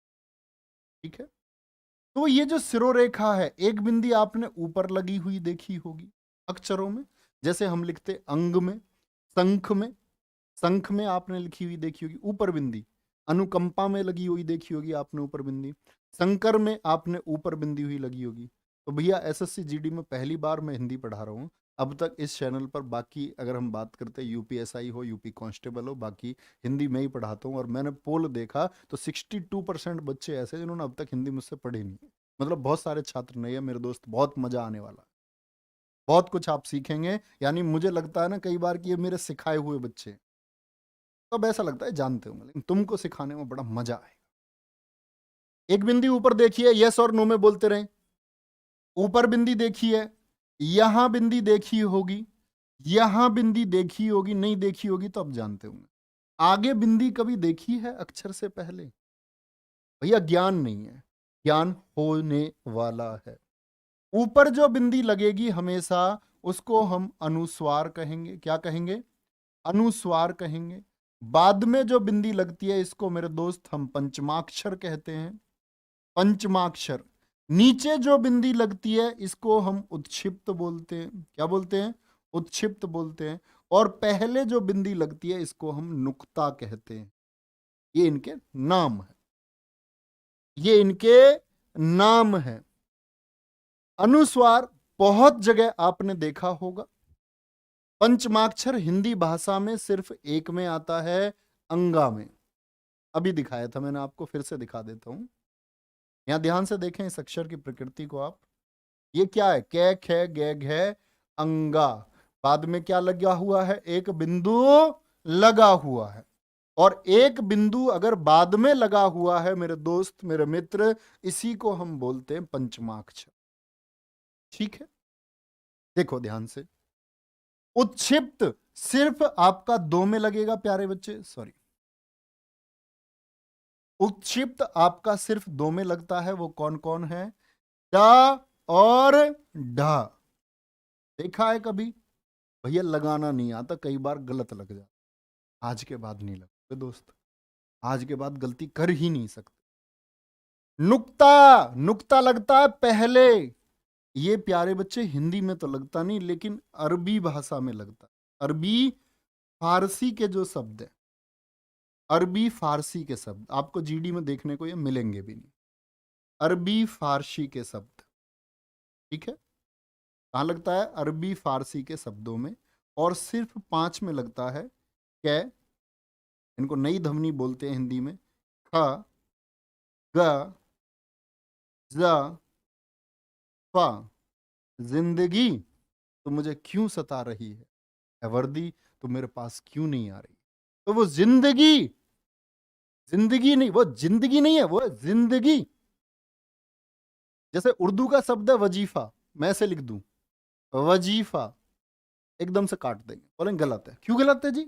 ठीक है, तो ये जो सिरोरेखा है, एक बिंदी आपने ऊपर लगी हुई देखी होगी अक्षरों में, जैसे हम लिखते अंग में, शंख में। शंख में आपने लिखी हुई देखी होगी ऊपर बिंदी। अनुकंपा में लगी हुई देखी होगी आपने ऊपर बिंदी। शंकर में आपने ऊपर बिंदी हुई लगी होगी। तो भैया एसएससी जीडी में पहली बार मैं हिंदी पढ़ा रहा हूँ अब तक इस चैनल पर। बाकी अगर हम बात करते हैं यूपीएसआई हो, यूपी कांस्टेबल हो, बाकी हिंदी में ही पढ़ाता हूँ। और मैंने पोल देखा तो 62% बच्चे ऐसे जिन्होंने अब तक हिंदी मुझसे पढ़ी नहीं है। मतलब बहुत सारे छात्र नहीं है मेरे दोस्त, बहुत मजा आने वाला है, बहुत कुछ आप सीखेंगे। यानी मुझे लगता है ना कई बार कि ये मेरे सिखाए हुए बच्चे हैं। तो अब ऐसा लगता है जानते होंगे, लेकिन तुमको सिखाने में बड़ा मजा आएगा। एक बिंदी ऊपर देखिए, यस और नो में बोलते रहे। ऊपर बिंदी देखी है, यहां बिंदी देखी होगी, यहां बिंदी देखी होगी, नहीं देखी होगी तो अब जानते होंगे। आगे बिंदी कभी देखी है अक्षर से पहले? भैया ज्ञान नहीं है, ज्ञान होने वाला है। ऊपर जो बिंदी लगेगी हमेशा उसको हम अनुस्वार कहेंगे। क्या कहेंगे? अनुस्वार कहेंगे। बाद में जो बिंदी लगती है इसको मेरे दोस्त हम पंचमाक्षर कहते हैं। पंचमाक्षर। नीचे जो बिंदी लगती है इसको हम उत्क्षिप्त बोलते हैं। क्या बोलते हैं? उत्क्षिप्त बोलते हैं। और पहले जो बिंदी लगती है इसको हम नुक्ता कहते हैं। ये इनके नाम है, ये इनके नाम है। अनुस्वार बहुत जगह आपने देखा होगा। पंचमाक्षर हिंदी भाषा में सिर्फ एक में आता है, अंगा में। अभी दिखाया था मैंने आपको, फिर से दिखा देता हूं। यहां ध्यान से देखें इस अक्षर की प्रकृति को आप। ये क्या है? कै खे गे घे अंगा। बाद में क्या लगा हुआ है? एक बिंदु लगा हुआ है। और एक बिंदु अगर बाद में लगा हुआ है मेरे दोस्त मेरे मित्र, इसी को हम बोलते हैं पंचमाक्षर। ठीक है, देखो ध्यान से। उत्क्षिप्त सिर्फ आपका दो में लगेगा प्यारे बच्चे, सॉरी। उत्क्षिप्त आपका सिर्फ दो में लगता है, वो कौन कौन है? डा और ढा। देखा है कभी? भैया लगाना नहीं आता, कई बार गलत लग जाता। आज के बाद नहीं लगते दोस्त, आज के बाद गलती कर ही नहीं सकते। नुक्ता, नुक्ता लगता है पहले। ये प्यारे बच्चे हिंदी में तो लगता नहीं, लेकिन अरबी भाषा में लगता है। अरबी फारसी के जो शब्द है, अरबी फारसी के शब्द आपको जीडी में देखने को ये मिलेंगे भी नहीं। अरबी फारसी के शब्द, ठीक है। कहाँ लगता है? अरबी फारसी के शब्दों में। और सिर्फ 5 में लगता है। कै, इनको नई ध्वनि बोलते हैं हिंदी में। ख, ग, ज, फा। जिंदगी तो मुझे क्यों सता रही है, ए वर्दी तो मेरे पास क्यों नहीं आ रही। तो वो जिंदगी, जिंदगी नहीं, वो जिंदगी नहीं है, वो है जिंदगी। जैसे उर्दू का शब्द है वजीफा, मैं ऐसे लिख दूं वजीफा, एकदम से काट देंगे, बोलेंगे गलत है। क्यों गलत है जी?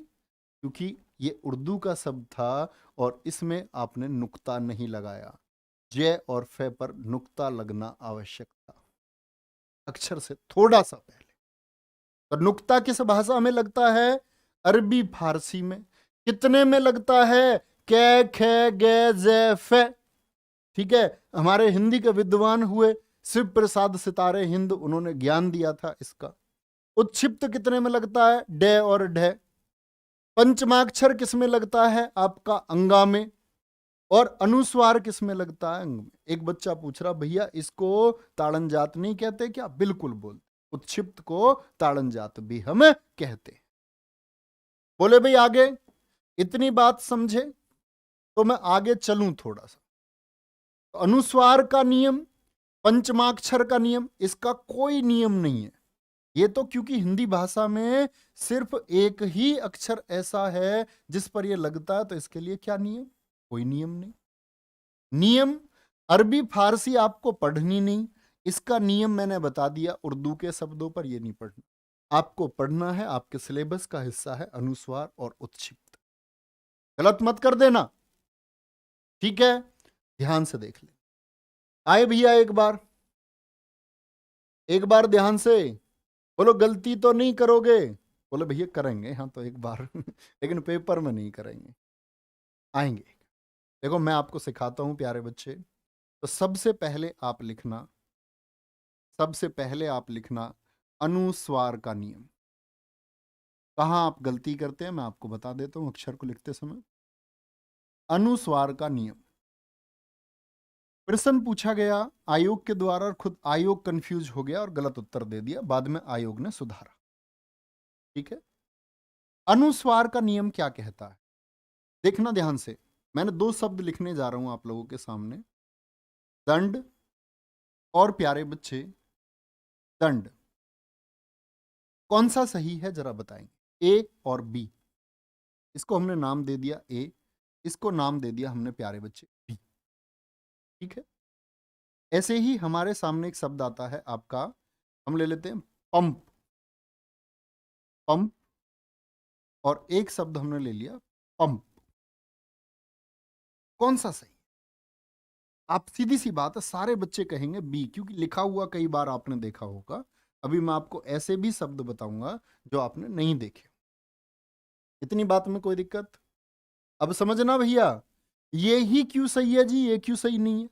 क्योंकि ये उर्दू का शब्द था और इसमें आपने नुक्ता नहीं लगाया। जय और फे पर नुक्ता लगना आवश्यक था, अक्षर से थोड़ा सा पहले। तो नुक्ता किस भाषा में लगता है? अरबी फारसी में। कितने में लगता है? कै खे गे जे फे। ठीक है, हमारे हिंदी के विद्वान हुए शिव प्रसाद सितारे हिंद, उन्होंने ज्ञान दिया था इसका। उच्छिप्त कितने में लगता है? डे और ढे। पंचमाक्षर किस में लगता है? आपका अंगा में। और अनुस्वार किस में लगता है? अंग में। एक बच्चा पूछ रहा, भैया इसको ताड़न जात नहीं कहते क्या? बिल्कुल बोलते, उच्छिप्त को ताड़न जात भी हम कहते हैं। बोले भाई आगे, इतनी बात समझे तो मैं आगे चलूं थोड़ा सा। तो अनुस्वार का नियम, पंचमाक्षर का नियम, इसका कोई नियम नहीं है। ये तो क्योंकि हिंदी भाषा में सिर्फ एक ही अक्षर ऐसा है जिस पर यह लगता है, तो इसके लिए क्या नियम? कोई नियम नहीं। नियम अरबी फारसी आपको पढ़नी नहीं, इसका नियम मैंने बता दिया। उर्दू के शब्दों पर यह नहीं पढ़ना, आपको पढ़ना है, आपके सिलेबस का हिस्सा है अनुस्वार और उत्क्षिप्त। गलत मत कर देना, ठीक है? ध्यान से देख ले। आए भैया एक बार ध्यान से बोलो, गलती तो नहीं करोगे? बोले भैया करेंगे, हाँ तो एक बार लेकिन पेपर में नहीं करेंगे, आएंगे। देखो मैं आपको सिखाता हूं प्यारे बच्चे। तो सबसे पहले आप लिखना अनुस्वार का नियम। कहां आप गलती करते हैं मैं आपको बता देता हूं अक्षर को लिखते समय। अनुस्वार का नियम, प्रश्न पूछा गया आयोग के द्वारा और खुद आयोग कंफ्यूज हो गया और गलत उत्तर दे दिया, बाद में आयोग ने सुधारा। ठीक है, अनुस्वार का नियम क्या कहता है? देखना ध्यान से, मैंने दो शब्द लिखने जा रहा हूं आप लोगों के सामने, दंड और प्यारे बच्चे दंड। कौन सा सही है जरा बताएंगे? ए और बी। इसको हमने नाम दे दिया ए, इसको नाम दे दिया हमने प्यारे बच्चे बी। ठीक है, ऐसे ही हमारे सामने एक शब्द आता है आपका, हम ले लेते हैं पंप। पंप और एक शब्द हमने ले लिया पंप। कौन सा सही? आप सीधी सी बात है, सारे बच्चे कहेंगे बी, क्योंकि लिखा हुआ कई बार आपने देखा होगा। अभी मैं आपको ऐसे भी शब्द बताऊंगा जो आपने नहीं देखे। इतनी बात में कोई दिक्कत? अब समझना भैया, ये ही क्यों सही है जी, ये क्यों सही नहीं है?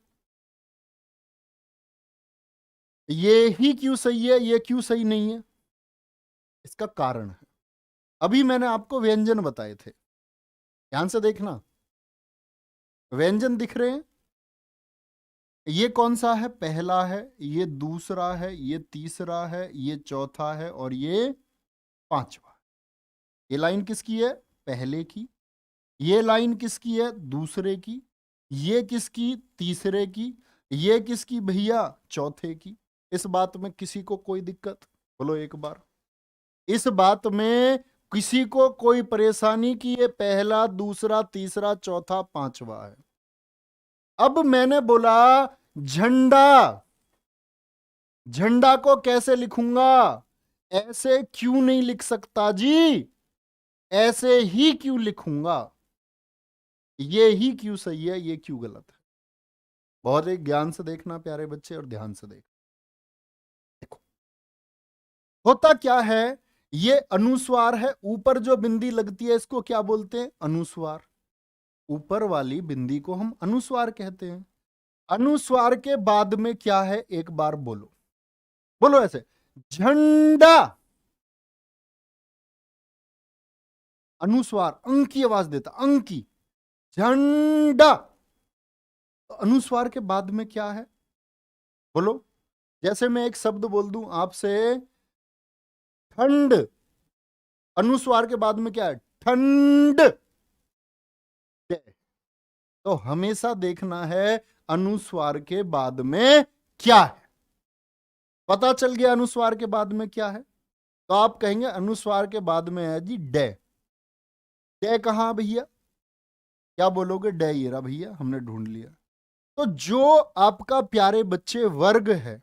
ये ही क्यों सही है, ये क्यों सही नहीं है? इसका कारण है, अभी मैंने आपको व्यंजन बताए थे, ध्यान से देखना। व्यंजन दिख रहे हैं? ये कौन सा है? पहला है, ये दूसरा है, ये तीसरा है, ये चौथा है और ये पांचवा। ये लाइन किसकी है? पहले की। ये लाइन किसकी है? दूसरे की। ये किसकी? तीसरे की। ये किसकी भैया? चौथे की। इस बात में किसी को कोई दिक्कत? बोलो एक बार। इस बात में किसी को कोई परेशानी कि ये पहला, दूसरा, तीसरा, चौथा, पांचवा है? अब मैंने बोला झंडा, झंडा को कैसे लिखूंगा? ऐसे क्यों नहीं लिख सकता जी? ऐसे ही क्यों लिखूंगा? ये ही क्यों सही है, ये क्यों गलत है? बहुत एक ज्ञान से देखना प्यारे बच्चे और ध्यान से देखो। होता क्या है, ये अनुस्वार है, ऊपर जो बिंदी लगती है इसको क्या बोलते हैं? अनुस्वार। ऊपर वाली बिंदी को हम अनुस्वार कहते हैं। अनुस्वार के बाद में क्या है? एक बार बोलो, बोलो ऐसे, झंडा। अनुस्वार अंक की आवाज देता, अंक की, झंडा। तो अनुस्वार के बाद में क्या है? बोलो। जैसे मैं एक शब्द बोल दूं आपसे, ठंड, अनुस्वार के बाद में क्या है? ठंड। तो हमेशा देखना है अनुस्वार के बाद में क्या है। पता चल गया अनुस्वार के बाद में क्या है? तो आप कहेंगे अनुस्वार के बाद में है जी डे। डे कहां भैया? क्या बोलोगे? डे ये रहा भैया, हमने ढूंढ लिया। तो जो आपका प्यारे बच्चे वर्ग है,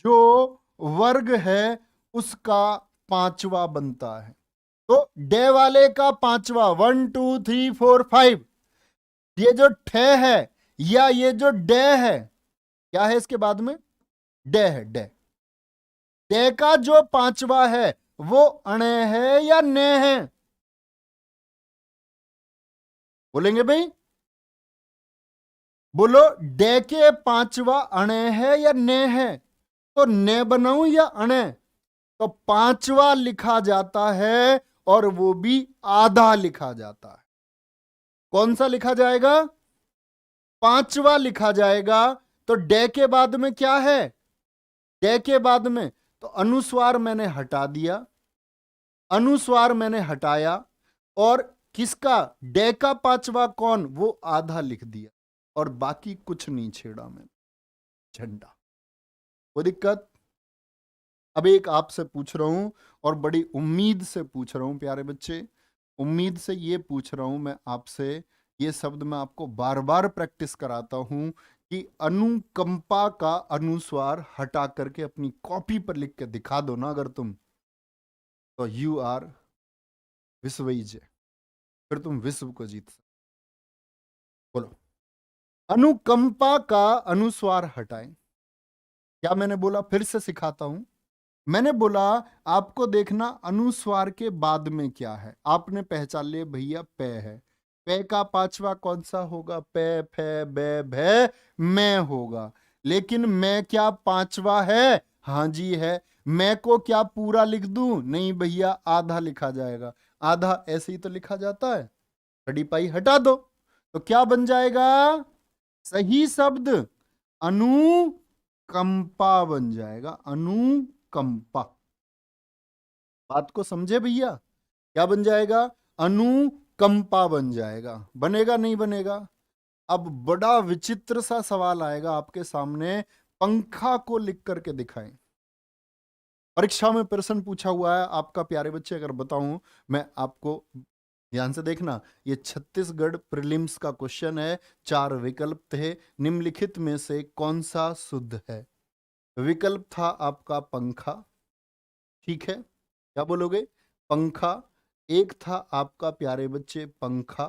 जो वर्ग है उसका पांचवा बनता है। तो डे वाले का पांचवा, 1 2 3 4 5, ये जो ठे है या ये जो डे है, क्या है इसके बाद में? डे है। डे, डे का जो पांचवा है वो अणे है या ने है? बोलेंगे भाई? बोलो, डे के पांचवा अणे है या ने है? तो ने बनाऊं या अणे? तो पांचवा लिखा जाता है और वो भी आधा लिखा जाता है। कौन सा लिखा जाएगा? पांचवा लिखा जाएगा। तो डे के बाद में क्या है? डे के बाद में तो अनुस्वार मैंने हटा दिया, अनुस्वार मैंने हटाया, और किसका? डे का पांचवा कौन? वो आधा लिख दिया, और बाकी कुछ नहीं छेड़ा मैंने। झंडा। कोई दिक्कत? अब एक आपसे पूछ रहा हूं, और बड़ी उम्मीद से पूछ रहा हूं प्यारे बच्चे, उम्मीद से ये पूछ रहा हूं मैं आपसे, ये शब्द मैं आपको बार बार प्रैक्टिस कराता हूं कि अनुकंपा का अनुस्वार हटा करके अपनी कॉपी पर लिख के दिखा दो ना अगर तुम, तो यू आर विश्वविजय, फिर तुम विश्व को जीत सकते। बोलो, अनुकंपा का अनुस्वार हटाएं। क्या मैंने बोला? फिर से सिखाता हूं। मैंने बोला आपको देखना अनुस्वार के बाद में क्या है। आपने पहचान लिया भैया पे है, पे का पांचवा कौन सा होगा? पे, फे, बे, भे, मैं होगा। लेकिन मैं क्या पांचवा है? हाँ जी है। मैं को क्या पूरा लिख दूं? नहीं भैया, आधा लिखा जाएगा। आधा ऐसे ही तो लिखा जाता है। खड़ी पाई हटा दो, तो क्या बन जाएगा? सही शब्द अनुकंपा बन जाएगा। अनुकंपा। बात को समझे भैया? क्या बन जाएगा? अनुकंपा बन जाएगा। बनेगा नहीं बनेगा? अब बड़ा विचित्र सा सवाल आएगा आपके सामने, पंखा को लिख करके दिखाएं। परीक्षा में प्रश्न पूछा हुआ है आपका प्यारे बच्चे, अगर बताऊं मैं आपको, ध्यान से देखना, ये छत्तीसगढ़ प्रीलिम्स का क्वेश्चन है। 4 विकल्प थे, निम्नलिखित में से कौन सा शुद्ध है? विकल्प था आपका पंखा, ठीक है, क्या बोलोगे? पंखा। एक था आपका प्यारे बच्चे पंखा,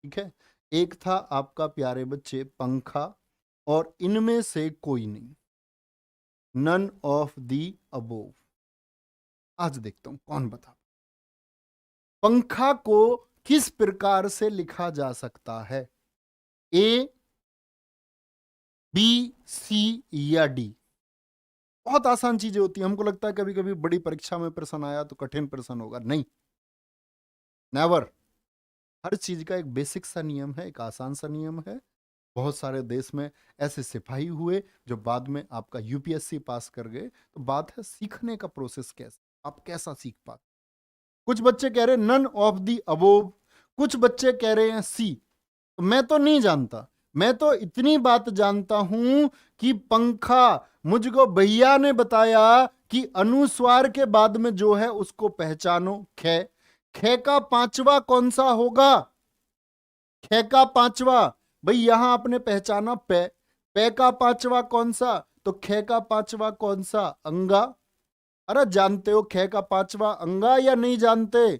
ठीक है, एक था आपका प्यारे बच्चे पंखा, और इनमें से कोई नहीं, नन ऑफ दी अबोव। आज देखता हूं कौन बता। पंखा को किस प्रकार से लिखा जा सकता है? ए, बी, सी या डी? बहुत आसान चीजें होती हैं। हमको लगता है कभी कभी बड़ी परीक्षा में प्रश्न आया तो कठिन प्रश्न होगा, नहीं, नेवर। हर चीज का एक बेसिक सा नियम है, एक आसान सा नियम है। बहुत सारे देश में ऐसे सिपाही हुए जो बाद में आपका यूपीएससी पास कर गए। तो बात है सीखने का प्रोसेस, कैसे आप कैसा सीख पाते। कुछ बच्चे कह रहे हैं नन ऑफ दी अबोव, कुछ बच्चे कह रहे हैं सी। तो मैं तो नहीं जानता, मैं तो इतनी बात जानता हूं कि पंखा मुझको भैया ने बताया कि अनुस्वार के बाद में जो है उसको पहचानो, खे। खे का पांचवा कौन सा होगा? खे का पांचवा, भाई यहां आपने पहचाना पे, पे का पांचवा कौन सा? तो खे का पांचवा कौन सा? अंगा। अरे जानते हो खे का पांचवा अंगा या नहीं जानते?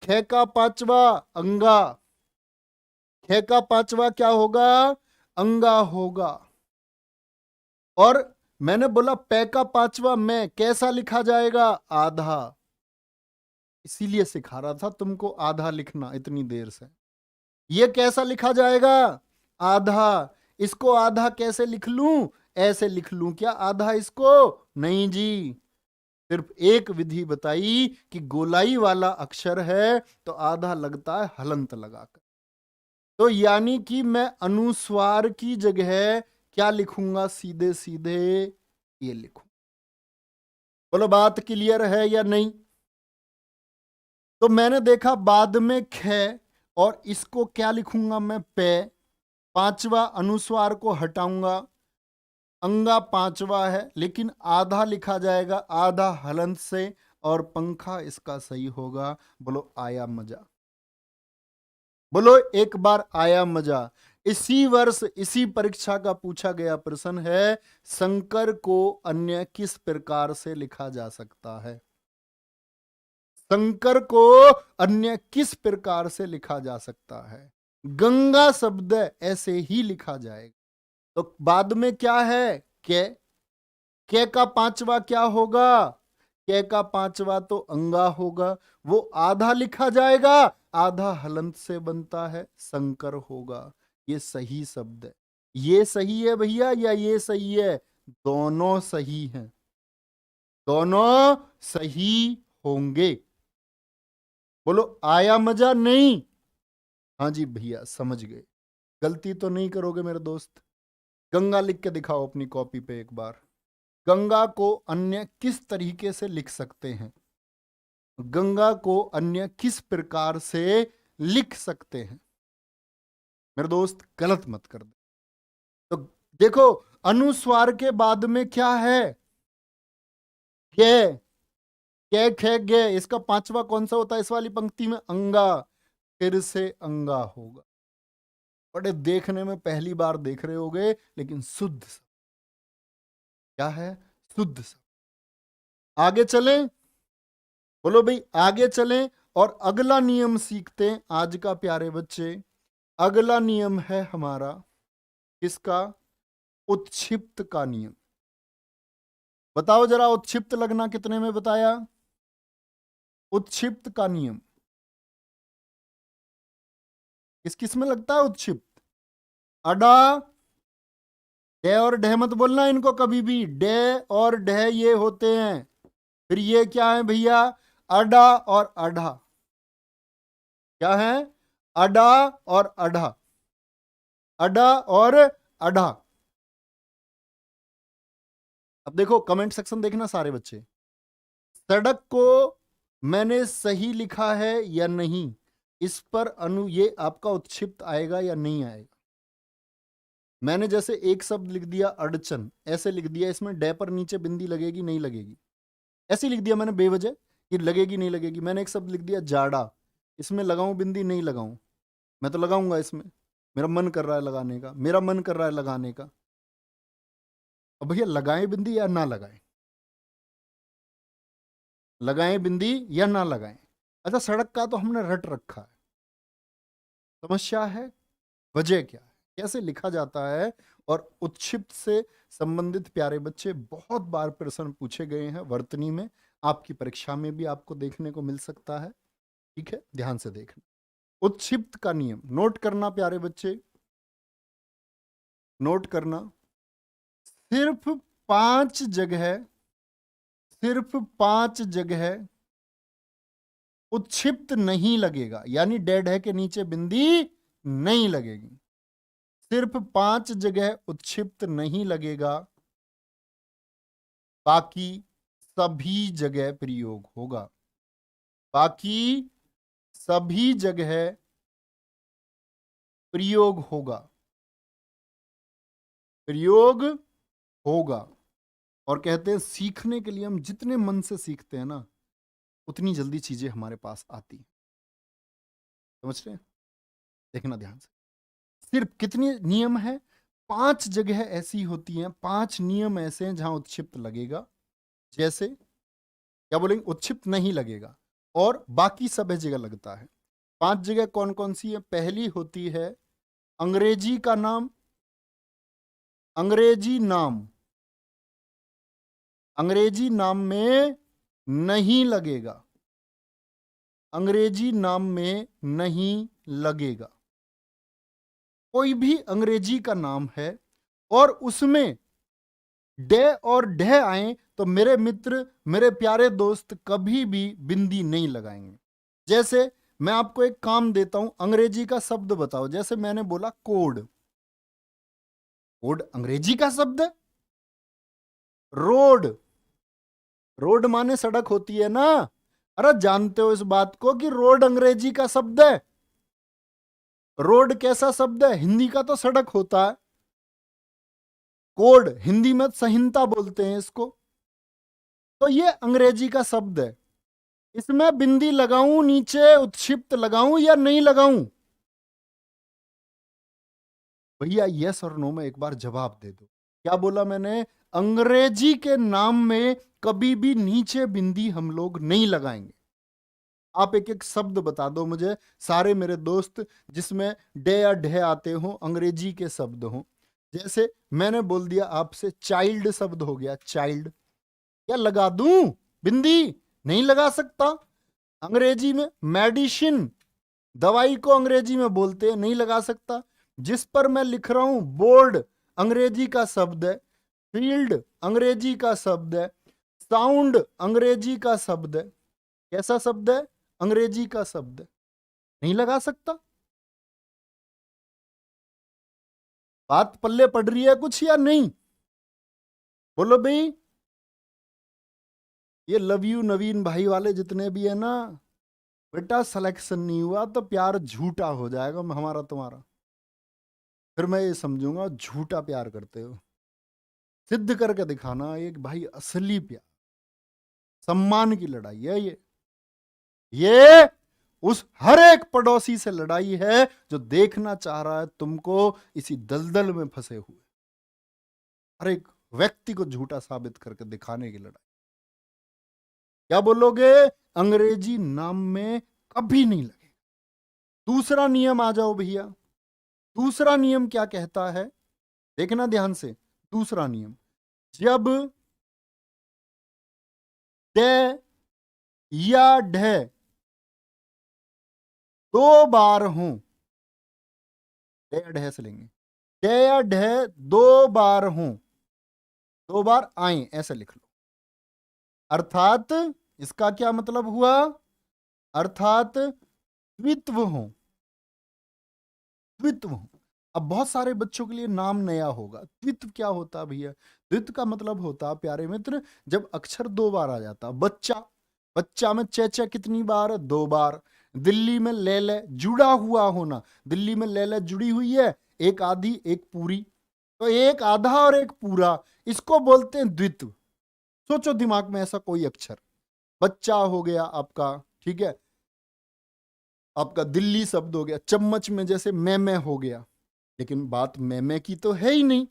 खे का पांचवा अंगा, खे का पांचवा क्या होगा? अंगा होगा। और मैंने बोला पे का पांचवा मैं, कैसा लिखा जाएगा? आधा। इसीलिए सिखा रहा था तुमको आधा लिखना इतनी देर से। ये कैसा लिखा जाएगा? आधा। इसको आधा कैसे लिख लूं? ऐसे लिख लूं क्या आधा इसको? नहीं जी, सिर्फ एक विधि बताई कि गोलाई वाला अक्षर है तो आधा लगता है हलंत लगाकर। तो यानी कि मैं अनुस्वार की जगह क्या लिखूंगा? सीधे सीधे ये लिखूं। बोलो बात क्लियर है या नहीं? तो मैंने देखा बाद में खे, और इसको क्या लिखूंगा मैं? पे। पांचवा अनुस्वार को हटाऊंगा, अंगा पांचवा है, लेकिन आधा लिखा जाएगा, आधा हलंत से, और पंखा इसका सही होगा। बोलो आया मजा? बोलो एक बार आया मजा? इसी वर्ष इसी परीक्षा का पूछा गया प्रश्न है, शंकर को अन्य किस प्रकार से लिखा जा सकता है? शंकर को अन्य किस प्रकार से लिखा जा सकता है? गंगा शब्द ऐसे ही लिखा जाएगा। तो बाद में क्या है? के का पांचवा क्या होगा? के का पांचवा तो अंगा होगा, वो आधा लिखा जाएगा, आधा हलंत से बनता है, शंकर होगा। ये सही शब्द है। ये सही है भैया या ये सही है? दोनों सही हैं, दोनों सही होंगे। बोलो आया मजा? नहीं? हाँ जी भैया समझ गए। गलती तो नहीं करोगे मेरे दोस्त? गंगा लिख के दिखाओ अपनी कॉपी पे एक बार। गंगा को अन्य किस तरीके से लिख सकते हैं? गंगा को अन्य किस प्रकार से लिख सकते हैं? मेरे दोस्त गलत मत कर दे। तो देखो, अनुस्वार के बाद में क्या है? गे, कै खे गे। इसका पांचवा कौन सा होता है इस वाली पंक्ति में? अंगा। फिर से अंगा होगा। बड़े देखने में पहली बार देख रहे होगे, लेकिन शुद्ध शब्द। क्या है? शुद्ध शब्द। आगे चलें? बोलो भाई आगे चलें और अगला नियम सीखते हैं आज का प्यारे बच्चे। अगला नियम है हमारा किसका? उत्क्षिप्त का नियम। बताओ जरा, उत्क्षिप्त लगना कितने में बताया? उत्क्षिप्त का नियम किस किस में लगता है उत्क्षिप्त? अडा, डे और ढे मत बोलना इनको कभी भी। डे और ढे ये होते हैं। फिर ये क्या है भैया? अडा और अढ़ा। क्या है? अडा और अढ़ा। अडा और अढ़ा। अब देखो कमेंट सेक्शन देखना सारे बच्चे। सड़क को मैंने सही लिखा है या नहीं, इस पर ये आपका उत्क्षिप्त आएगा या नहीं आएगा? मैंने जैसे एक शब्द लिख दिया अड़चन, ऐसे लिख दिया, इसमें डे पर नीचे बिंदी लगेगी नहीं लगेगी? ऐसे लिख दिया मैंने बेवजह कि लगेगी नहीं लगेगी। मैंने एक शब्द लिख दिया जाड़ा, इसमें लगाऊं बिंदी नहीं लगाऊं? मैं तो लगाऊंगा इसमें, मेरा मन कर रहा है लगाने का, मेरा मन कर रहा है लगाने का। अब भैया लगाएं बिंदी या ना लगाएं? लगाएं बिंदी या ना लगाएं? अच्छा सड़क का तो हमने रट रखा है, समस्या है। वजह क्या है, कैसे लिखा जाता है? और उत्क्षिप्त से संबंधित प्यारे बच्चे बहुत बार प्रश्न पूछे गए हैं वर्तनी में, आपकी परीक्षा में भी आपको देखने को मिल सकता है। ठीक है, ध्यान से देखना। उत्क्षिप्त का नियम नोट करना प्यारे बच्चे, नोट करना। सिर्फ 5 जगह, सिर्फ 5 जगह उत्क्षिप्त नहीं लगेगा, यानी डेड है के नीचे बिंदी नहीं लगेगी। सिर्फ 5 जगह उत्क्षिप्त नहीं लगेगा, बाकी सभी जगह प्रयोग होगा। बाकी सभी जगह प्रयोग होगा, प्रयोग होगा। और कहते हैं सीखने के लिए हम जितने मन से सीखते हैं ना, उतनी जल्दी चीजें हमारे पास आती हैं। समझ रहे हैं? देखना ध्यान से। सिर्फ कितने नियम है? 5 जगह ऐसी होती हैं, 5 नियम ऐसे हैं जहां उत्क्षिप्त लगेगा। जैसे क्या बोलेंगे? उत्क्षिप्त नहीं लगेगा और बाकी सब जगह लगता है। 5 जगह कौन कौन सी है? पहली होती है अंग्रेजी का नाम। अंग्रेजी नाम, अंग्रेजी नाम में नहीं लगेगा, अंग्रेजी नाम में नहीं लगेगा। कोई भी अंग्रेजी का नाम है और उसमें डे और ढे आए तो मेरे मित्र, मेरे प्यारे दोस्त कभी भी बिंदी नहीं लगाएंगे। जैसे मैं आपको एक काम देता हूं, अंग्रेजी का शब्द बताओ। जैसे मैंने बोला कोड, कोड अंग्रेजी का शब्द है। रोड, रोड माने सड़क होती है ना? अरे जानते हो इस बात को कि रोड अंग्रेजी का शब्द है? रोड कैसा शब्द है? हिंदी का तो सड़क होता है। कोड हिंदी में संहिता बोलते हैं इसको। तो ये अंग्रेजी का शब्द है। इसमें बिंदी लगाऊं नीचे, उत्क्षिप्त लगाऊं या नहीं लगाऊं? भैया यस और नो में एक बार जवाब दे दो। क्या बोला मैंने? अंग्रेजी के नाम में कभी भी नीचे बिंदी हम लोग नहीं लगाएंगे। आप एक एक शब्द बता दो मुझे, सारे मेरे दोस्त, जिसमें डे या ढे आते हो, अंग्रेजी के शब्द हो। जैसे मैंने बोल दिया आपसे चाइल्ड शब्द हो गया, चाइल्ड। क्या लगा दूं बिंदी? नहीं लगा सकता। अंग्रेजी में मेडिसिन, दवाई को अंग्रेजी में बोलते हैं, नहीं लगा सकता। जिस पर मैं लिख रहा हूं बोर्ड, अंग्रेजी का शब्द है। फील्ड अंग्रेजी का शब्द है। साउंड अंग्रेजी का शब्द है। कैसा शब्द है? अंग्रेजी का शब्द है, नहीं लगा सकता। बात पल्ले पड़ रही है कुछ या नहीं? बोलो भाई। ये लव यू नवीन भाई वाले जितने भी है ना, बेटा सिलेक्शन नहीं हुआ तो प्यार झूठा हो जाएगा हमारा तुम्हारा। फिर मैं ये समझूंगा झूठा प्यार करते हो। सिद्ध करके दिखाना एक भाई असली प्यार। सम्मान की लड़ाई है ये उस हर एक पड़ोसी से लड़ाई है जो देखना चाह रहा है तुमको इसी दलदल में फंसे हुए। हर एक व्यक्ति को झूठा साबित करके दिखाने की लड़ाई। क्या बोलोगे? अंग्रेजी नाम में कभी नहीं लगे। दूसरा नियम आ जाओ भैया। दूसरा नियम क्या कहता है, देखना ध्यान से। दूसरा नियम, जब दे या ढे दो बार हो, डे या ढे से लेंगे, डे या ढे दो बार हो, दो बार आए, ऐसे लिख लो। अर्थात इसका क्या मतलब हुआ? अर्थात द्वित्व हो, द्वित्व हो। अब बहुत सारे बच्चों के लिए नाम नया होगा। द्वित्व क्या होता है भैया? द्वित्व का मतलब होता प्यारे मित्र, जब अक्षर दो बार आ जाता। बच्चा, बच्चा में चे कितनी बार? दो बार। दिल्ली में ले ले जुड़ा हुआ होना, दिल्ली में ले ले जुड़ी हुई है, एक आधी एक पूरी, तो एक आधा और एक पूरा, इसको बोलते हैं द्वित्व। सोचो दिमाग में ऐसा कोई अक्षर। बच्चा हो गया आपका, ठीक है, आपका दिल्ली शब्द हो गया। चम्मच में जैसे मैं हो गया, लेकिन बात मैं की तो है ही नहीं।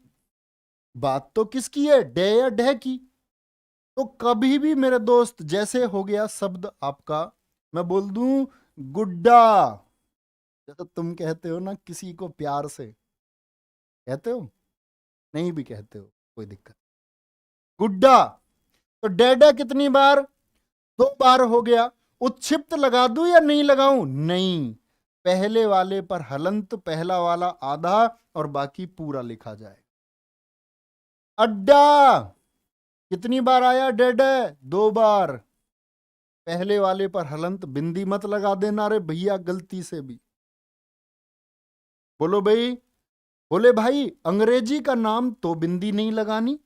बात तो किसकी है? डे या ढे की। तो कभी भी मेरे दोस्त, जैसे हो गया शब्द आपका, मैं बोल दूं गुड्डा, जैसे तुम कहते हो ना किसी को प्यार से, कहते हो, नहीं भी कहते हो कोई दिक्कत, गुड्डा। तो डेडा कितनी बार? दो बार हो गया। उत्क्षिप्त लगा दूं या नहीं लगाऊं? नहीं, पहले वाले पर हलंत, पहला वाला आधा और बाकी पूरा लिखा जाए। अड्डा कितनी बार आया? डेडे दो बार। पहले वाले पर हलंत, बिंदी मत लगा देना रे भैया गलती से भी। बोलो भाई। बोले भाई अंग्रेजी का नाम तो बिंदी नहीं लगानी।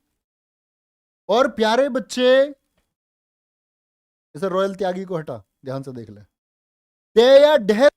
और प्यारे बच्चे, इसे रॉयल त्यागी को हटा, ध्यान से देख ले। दे या ढे,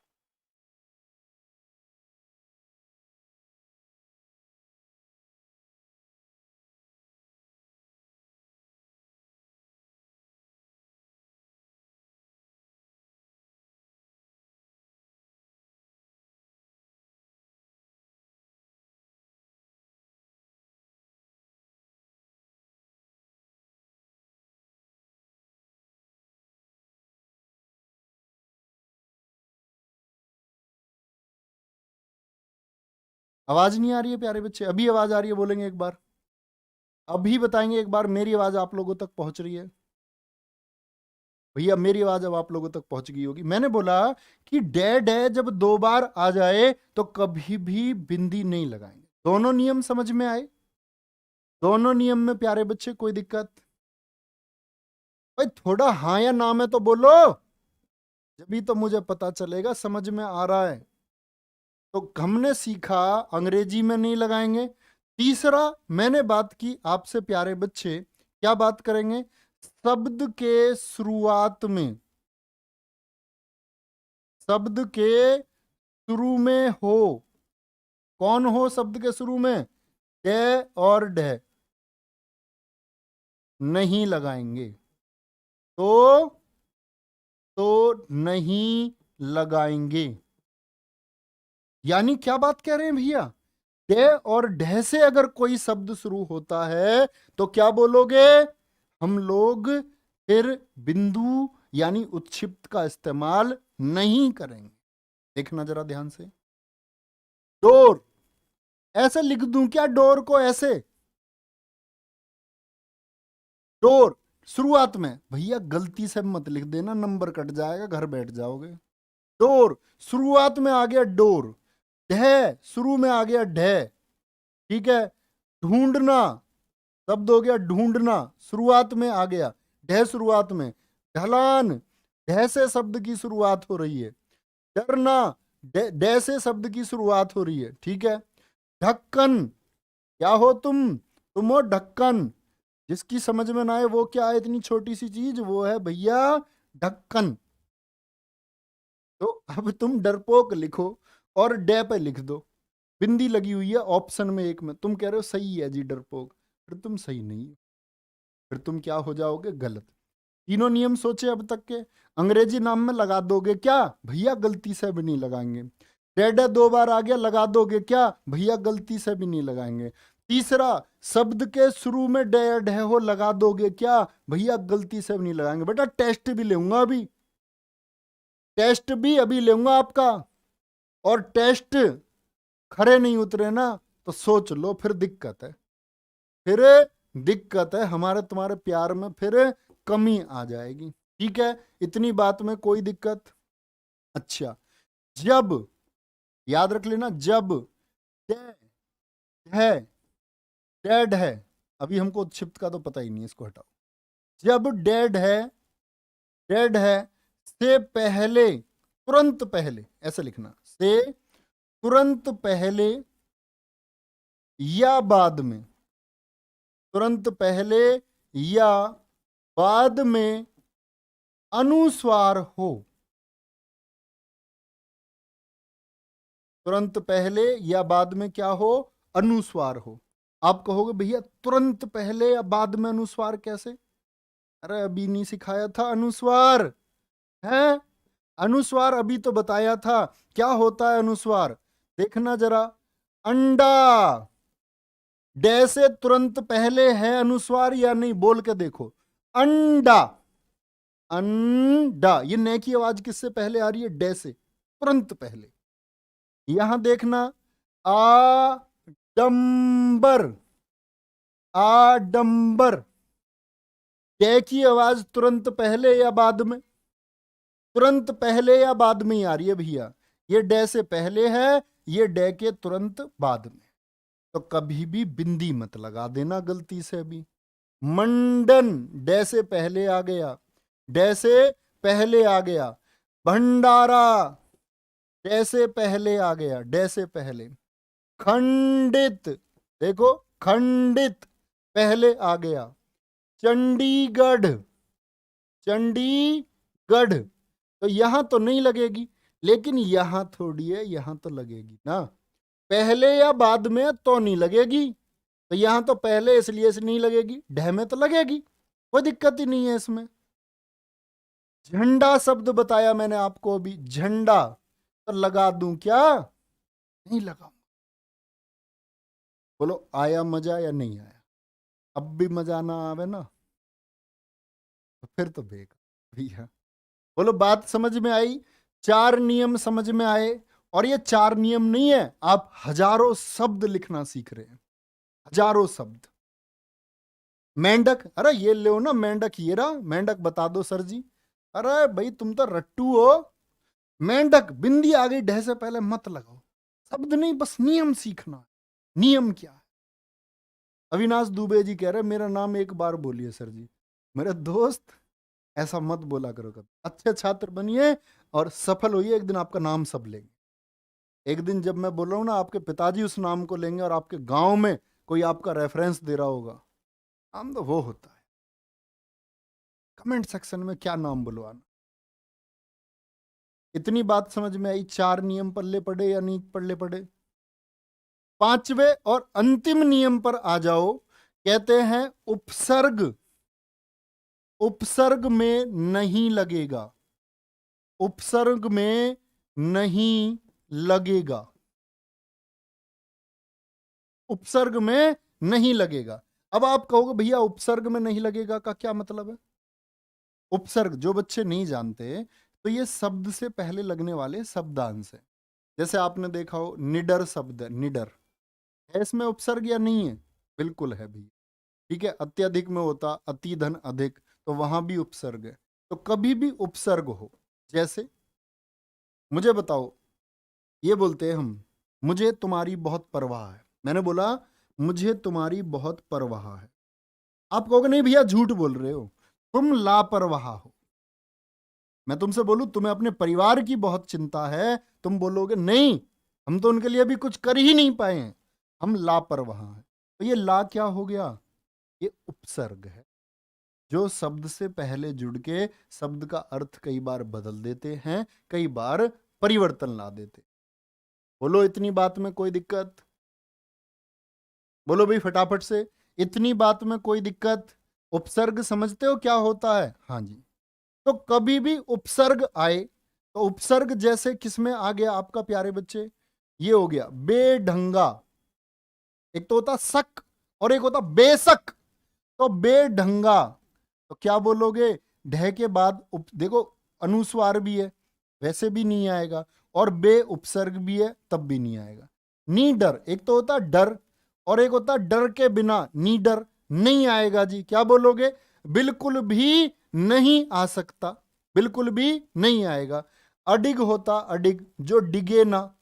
आवाज नहीं आ रही है प्यारे बच्चे? अभी आवाज आ रही है? बोलेंगे एक बार, अभी बताएंगे एक बार मेरी आवाज आप लोगों तक पहुंच रही है? भैया मेरी आवाज अब आप लोगों तक पहुंच गई होगी। मैंने बोला कि डे डे जब दो बार आ जाए तो कभी भी बिंदी नहीं लगाएंगे। दोनों नियम समझ में आए? दोनों नियम में प्यारे बच्चे कोई दिक्कत? भाई थोड़ा हाँ या ना में तो बोलो, जब तो मुझे पता चलेगा समझ में आ रहा है। तो हमने सीखा अंग्रेजी में नहीं लगाएंगे। तीसरा मैंने बात की आपसे प्यारे बच्चे, क्या बात करेंगे? शब्द के शुरुआत में, शब्द के शुरू में हो, कौन हो शब्द के शुरू में? डे और डे नहीं लगाएंगे। तो नहीं लगाएंगे। यानी क्या बात कह रहे हैं भैया? डे और डे से अगर कोई शब्द शुरू होता है तो क्या बोलोगे? हम लोग फिर बिंदु यानी उत्क्षिप्त का इस्तेमाल नहीं करेंगे। देखना जरा ध्यान से, डोर ऐसे लिख दूं क्या? डोर को ऐसे, डोर शुरुआत में, भैया गलती से मत लिख देना, नंबर कट जाएगा, घर बैठ जाओगे। डोर शुरुआत में आ गया डोर, ढह शुरू में आ गया ढह, ठीक है। ढूंढना शब्द हो गया ढूंढना, शुरुआत में आ गया ढह, शुरुआत में। ढलान, ढह से शब्द की शुरुआत हो रही है। डरना, डे से शब्द की शुरुआत हो रही है, ठीक है। ढक्कन, क्या हो तुम हो ढक्कन। जिसकी समझ में ना आए वो क्या है, इतनी छोटी सी चीज, वो है भैया ढक्कन। तो अब तुम डरपोक लिखो और डे पे लिख दो, बिंदी लगी हुई है ऑप्शन में एक में, तुम कह रहे हो सही है जी डरपोक, फिर तुम सही नहीं हो, फिर तुम क्या हो जाओगे? गलत। तीनों नियम सोचे अब तक के, अंग्रेजी नाम में लगा दोगे क्या? भैया गलती से भी नहीं लगाएंगे। डेड दो बार आ गया, लगा दोगे क्या? भैया गलती से भी नहीं लगाएंगे। तीसरा, शब्द के शुरू में डेड है हो, लगा दोगे क्या? भैया गलती से भी नहीं लगाएंगे। बेटा टेस्ट भी लूंगा अभी, टेस्ट भी अभी लूंगा आपका, और टेस्ट खरे नहीं उतरे ना तो सोच लो, फिर दिक्कत है, फिर दिक्कत है, हमारे तुम्हारे प्यार में फिर कमी आ जाएगी, ठीक है। इतनी बात में कोई दिक्कत? अच्छा, जब, याद रख लेना, जब है, डेड है, अभी हमको उत्क्षिप्त का तो पता ही नहीं, इसको हटाओ। जब डेड है, डेड है से पहले, तुरंत पहले, ऐसे लिखना, से तुरंत पहले या बाद में, तुरंत पहले या बाद में अनुस्वार हो, तुरंत पहले या बाद में क्या हो? अनुस्वार हो। आप कहोगे भैया तुरंत पहले या बाद में अनुस्वार कैसे? अरे अभी नहीं सिखाया था अनुस्वार है, अनुस्वार अभी तो बताया था। क्या होता है अनुस्वार? देखना जरा, अंडा, डे से तुरंत पहले है अनुस्वार या नहीं, बोल के देखो। अंडा, अंडा, ये न की आवाज किससे पहले आ रही है? डे से तुरंत पहले। यहां देखना, आडंबर, आडंबर, डे की आवाज तुरंत पहले या बाद में? तुरंत पहले या बाद में ही आ रही है भैया, ये डे से पहले है, ये डे के तुरंत बाद में। तो कभी भी बिंदी मत लगा देना गलती से भी। मंडन, डे से पहले आ गया, डे से पहले आ गया। भंडारा, डे से पहले आ गया, डे से पहले। खंडित, देखो खंडित पहले आ गया। चंडीगढ़, चंडीगढ़, तो यहां तो नहीं लगेगी, लेकिन यहां थोड़ी है, यहां तो लगेगी ना। पहले या बाद में तो नहीं लगेगी, तो यहां तो पहले इसलिए से नहीं लगेगी, ढह में तो लगेगी, कोई दिक्कत ही नहीं है इसमें। झंडा शब्द बताया मैंने आपको अभी, झंडा, तो लगा दूं क्या? नहीं लगाऊं। बोलो आया मजा या नहीं आया? अब भी मजा ना आवे ना तो फिर तो बेकार भैया। बोलो बात समझ में आई? चार नियम समझ में आए? और ये चार नियम नहीं है, आप हजारों शब्द लिखना सीख रहे हैं, हजारों शब्द। मेंढक, अरे ये लो ना मेंढक, ये रहा मेंढक, बता दो सर जी। अरे भाई तुम तो रट्टू हो। मेंढक, बिंदी आ गई ढह से पहले मत लगाओ, शब्द नहीं, बस नियम सीखना है। नियम क्या है? अविनाश दुबे जी कह रहे मेरा नाम एक बार बोलिए सर जी। मेरे दोस्त ऐसा मत बोला करो कभी, अच्छे छात्र बनिए और सफल होइए, एक दिन आपका नाम सब लेंगे। एक दिन जब मैं बोल रहा हूं ना, आपके पिताजी उस नाम को लेंगे और आपके गांव में कोई आपका रेफरेंस दे रहा होगा। नाम तो वो होता है, कमेंट सेक्शन में क्या नाम बुलवाना। इतनी बात समझ में आई? चार नियम पल्ले पड़े या नहीं पल्ले पड़े? पांचवे और अंतिम नियम पर आ जाओ, कहते हैं उपसर्ग, उपसर्ग में नहीं लगेगा, उपसर्ग में नहीं लगेगा, उपसर्ग में नहीं लगेगा। अब आप कहोगे भैया उपसर्ग में नहीं लगेगा का क्या मतलब है? उपसर्ग जो बच्चे नहीं जानते, तो ये शब्द से पहले लगने वाले शब्दांश है। जैसे आपने देखा हो निडर शब्द है, निडर है इसमें उपसर्ग या नहीं है? बिल्कुल है भी। ठीक है, अत्यधिक में होता अति धन अधिक, तो वहां भी उपसर्ग है। तो कभी भी उपसर्ग हो, जैसे मुझे बताओ, ये बोलते हैं हम, मुझे तुम्हारी बहुत परवाह है। मैंने बोला मुझे तुम्हारी बहुत परवाह है, आप कहोगे नहीं भैया झूठ बोल रहे हो, तुम लापरवाह हो। मैं तुमसे बोलूं तुम्हें अपने परिवार की बहुत चिंता है, तुम बोलोगे नहीं हम तो उनके लिए अभी कुछ कर ही नहीं पाए हैं, हम लापरवाह हैं। तो ये ला क्या हो गया? ये उपसर्ग है, जो शब्द से पहले जुड़ के शब्द का अर्थ कई बार बदल देते हैं, कई बार परिवर्तन ला देते। बोलो इतनी बात में कोई दिक्कत? बोलो भाई फटाफट से, इतनी बात में कोई दिक्कत? उपसर्ग समझते हो क्या होता है? हाँ जी। तो कभी भी उपसर्ग आए, तो उपसर्ग जैसे किसमें आ गया आपका प्यारे बच्चे? ये हो गया बेढंगा। एक तो होता शक और एक होता बेशक। तो बेढंगा तो क्या बोलोगे? ढह के बाद देखो अनुस्वार भी है, वैसे भी नहीं आएगा, और बे उपसर्ग भी है तब भी नहीं आएगा। नीडर, एक तो होता डर और एक होता डर के बिना नीडर, नहीं आएगा जी। क्या बोलोगे? बिल्कुल भी नहीं आ सकता, बिल्कुल भी नहीं आएगा। अडिग होता अडिग, जो डिगे ना,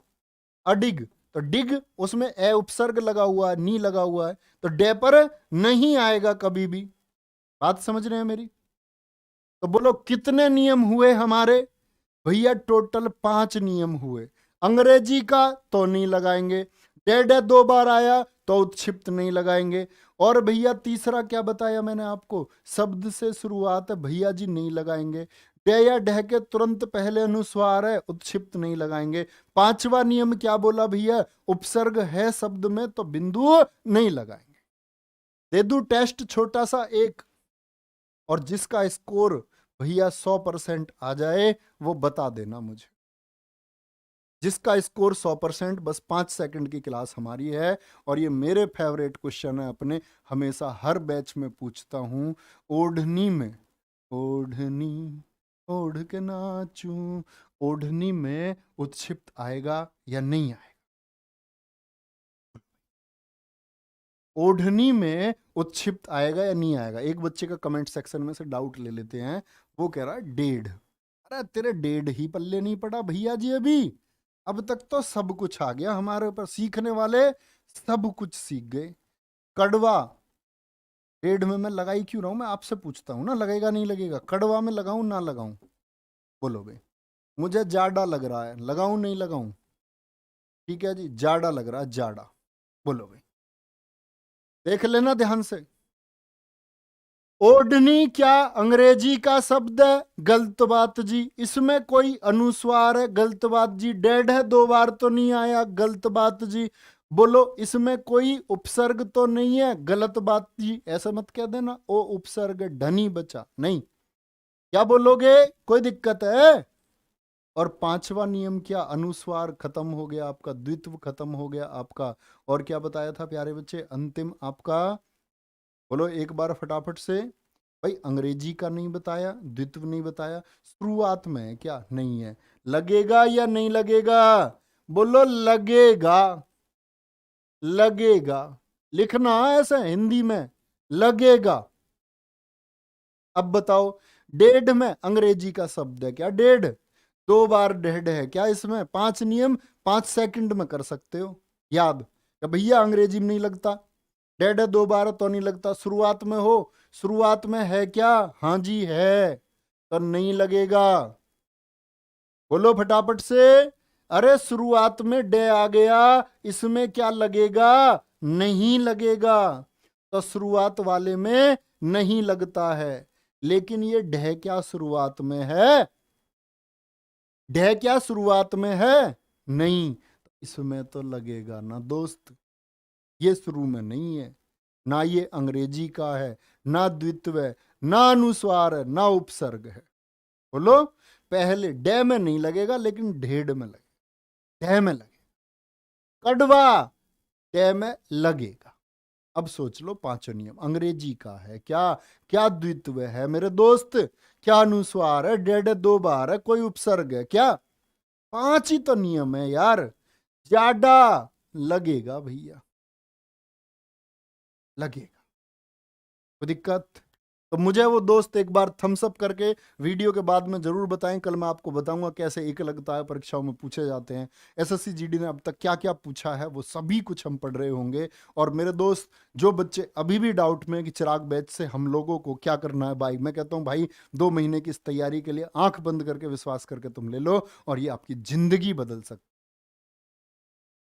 अडिग। तो डिग उसमें ए उपसर्ग लगा हुआ है, नी लगा हुआ है, तो डे पर नहीं आएगा कभी भी। बात समझ रहे हैं मेरी? तो बोलो कितने नियम हुए हमारे? भैया टोटल 5 नियम हुए। अंग्रेजी का तो नहीं लगाएंगे, डेड है 2 बार आया तो उत्क्षिप्त नहीं लगाएंगे, और भैया तीसरा क्या बताया मैंने आपको? शब्द से शुरुआत है भैया जी नहीं लगाएंगे, डे या डह के तुरंत पहले अनुस्वार है उत्क्षिप्त नहीं लगाएंगे। 5वां नियम क्या बोला भैया? उपसर्ग है शब्द में तो बिंदु नहीं लगाएंगे। दे दू टेस्ट छोटा सा एक, और जिसका स्कोर भैया 100% आ जाए वो बता देना मुझे। जिसका स्कोर 100%, बस 5 सेकंड की क्लास हमारी है, और ये मेरे फेवरेट क्वेश्चन है अपने, हमेशा हर बैच में पूछता हूं। ओढ़नी में, ओढ़नी ओढ़ के नाचूं, ओढ़नी में उत्क्षिप्त आएगा या नहीं आएगा? ओढ़नी में उत्क्षिप्त आएगा या नहीं आएगा? एक बच्चे का कमेंट सेक्शन में से डाउट ले लेते हैं, वो कह रहा है डेढ़। अरे तेरे डेढ़ ही पल्ले नहीं पड़ा भैया जी अभी, अब तक तो सब कुछ आ गया हमारे ऊपर, सीखने वाले सब कुछ सीख गए। कड़वा, डेढ़ में मैं लगाई क्यों रहा हूं? मैं आपसे पूछता हूं ना, लगेगा नहीं लगेगा? कड़वा में लगाऊं ना लगाऊं? बोलो भाई। मुझे जाड़ा लग रहा है, लगाऊं नहीं लगाऊं? ठीक है जी, जाड़ा लग रहा है, जाड़ा। बोलो भाई, देख लेना ध्यान से। ओढ़नी क्या अंग्रेजी का शब्द है? गलत बात जी, इसमें कोई अनुस्वार है? गलत बात जी। डेड है 2 बार तो नहीं आया? गलत बात जी। बोलो इसमें कोई उपसर्ग तो नहीं है? गलत बात जी। ऐसा मत कह देना ओ उपसर्ग ढनी बचा, नहीं। क्या बोलोगे? कोई दिक्कत है? और 5वां नियम क्या? अनुस्वार खत्म हो गया आपका, द्वित्व खत्म हो गया आपका, और क्या बताया था प्यारे बच्चे अंतिम आपका? बोलो एक बार फटाफट से। भाई अंग्रेजी का नहीं बताया, द्वित्व नहीं बताया, शुरुआत में है क्या? नहीं है। लगेगा या नहीं लगेगा? बोलो लगेगा, लगेगा। लिखना ऐसा हिंदी में, लगेगा। अब बताओ, डेढ़ में अंग्रेजी का शब्द है क्या? डेढ़ 2 बार डेढ़ है क्या? इसमें 5 नियम 5 सेकंड में कर सकते हो याद। या भैया अंग्रेजी में नहीं लगता, डेढ़ है 2 बार तो नहीं लगता, शुरुआत में हो, शुरुआत में है क्या? हाँ जी है, तो नहीं लगेगा। बोलो फटाफट से। अरे शुरुआत में डे आ गया, इसमें क्या लगेगा? नहीं लगेगा। तो शुरुआत वाले में नहीं लगता है, लेकिन ये ढह क्या शुरुआत में है? ढह क्या शुरुआत में है? नहीं, तो इसमें तो लगेगा ना दोस्त। ये शुरू में नहीं है, ना ये अंग्रेजी का है, ना द्वित्व है, ना अनुस्वार है, ना उपसर्ग है। बोलो, पहले डे में नहीं लगेगा लेकिन ढेड़ में लगेगा, डे में लगेगा। कड़वा डे में लगेगा। अब सोच लो पांचों नियम अंग्रेजी का है क्या, क्या द्वित्व है मेरे दोस्त, क्या अनुस्वार है, डेढ़ दो बार है, कोई उपसर्ग है क्या, 5 ही तो नियम है यार, ज्यादा लगेगा भैया, लगेगा, कोई दिक्कत। तो मुझे वो दोस्त एक बार थम्स अप करके वीडियो के बाद में जरूर बताएं, कल मैं आपको बताऊंगा कैसे एक लगता है परीक्षाओं में पूछे जाते हैं, एसएससी जीडी ने अब तक क्या क्या पूछा है वो सभी कुछ हम पढ़ रहे होंगे। और मेरे दोस्त जो बच्चे अभी भी डाउट में कि चिराग बैच से हम लोगों को क्या करना है भाई, मैं कहता हूं भाई 2 महीने की इस तैयारी के लिए आंख बंद करके विश्वास करके तुम ले लो और ये आपकी जिंदगी बदल सकती,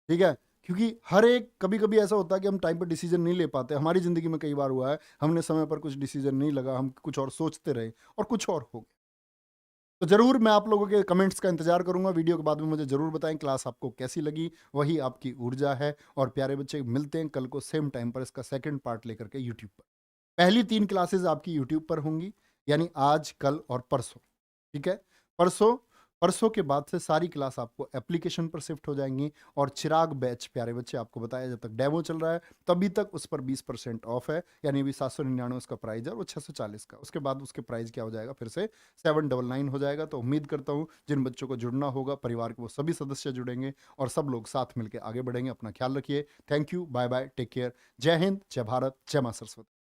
ठीक है। क्योंकि हर एक कभी कभी ऐसा होता है कि हम टाइम पर डिसीजन नहीं ले पाते, हमारी जिंदगी में कई बार हुआ है हमने समय पर कुछ डिसीजन नहीं लगा, हम कुछ और सोचते रहे और कुछ और हो गया। तो जरूर मैं आप लोगों के कमेंट्स का इंतजार करूंगा, वीडियो के बाद में मुझे जरूर बताएं क्लास आपको कैसी लगी, वही आपकी ऊर्जा है। और प्यारे बच्चे मिलते हैं कल को सेम टाइम पर इसका सेकंड पार्ट लेकर के यूट्यूब पर। पहली 3 क्लासेस आपकी यूट्यूब पर होंगी, यानी आज कल और परसों, ठीक है। परसों, परसों के बाद से सारी क्लास आपको एप्लीकेशन पर शिफ्ट हो जाएंगी। और चिराग बैच प्यारे बच्चे आपको बताया जब तक डेमो चल रहा है तभी तक उस पर 20% ऑफ है, यानी अभी 799 उसका प्राइस है, वो 640 का, उसके बाद उसके प्राइस क्या हो जाएगा फिर से 799 हो जाएगा। तो उम्मीद करता हूँ जिन बच्चों को जुड़ना होगा परिवार के वो सभी सदस्य जुड़ेंगे और सब लोग साथ मिलकर आगे बढ़ेंगे। अपना ख्याल रखिए, thank you, bye bye, take care, जय हिंद, जय भारत, जय मां सरस्वती।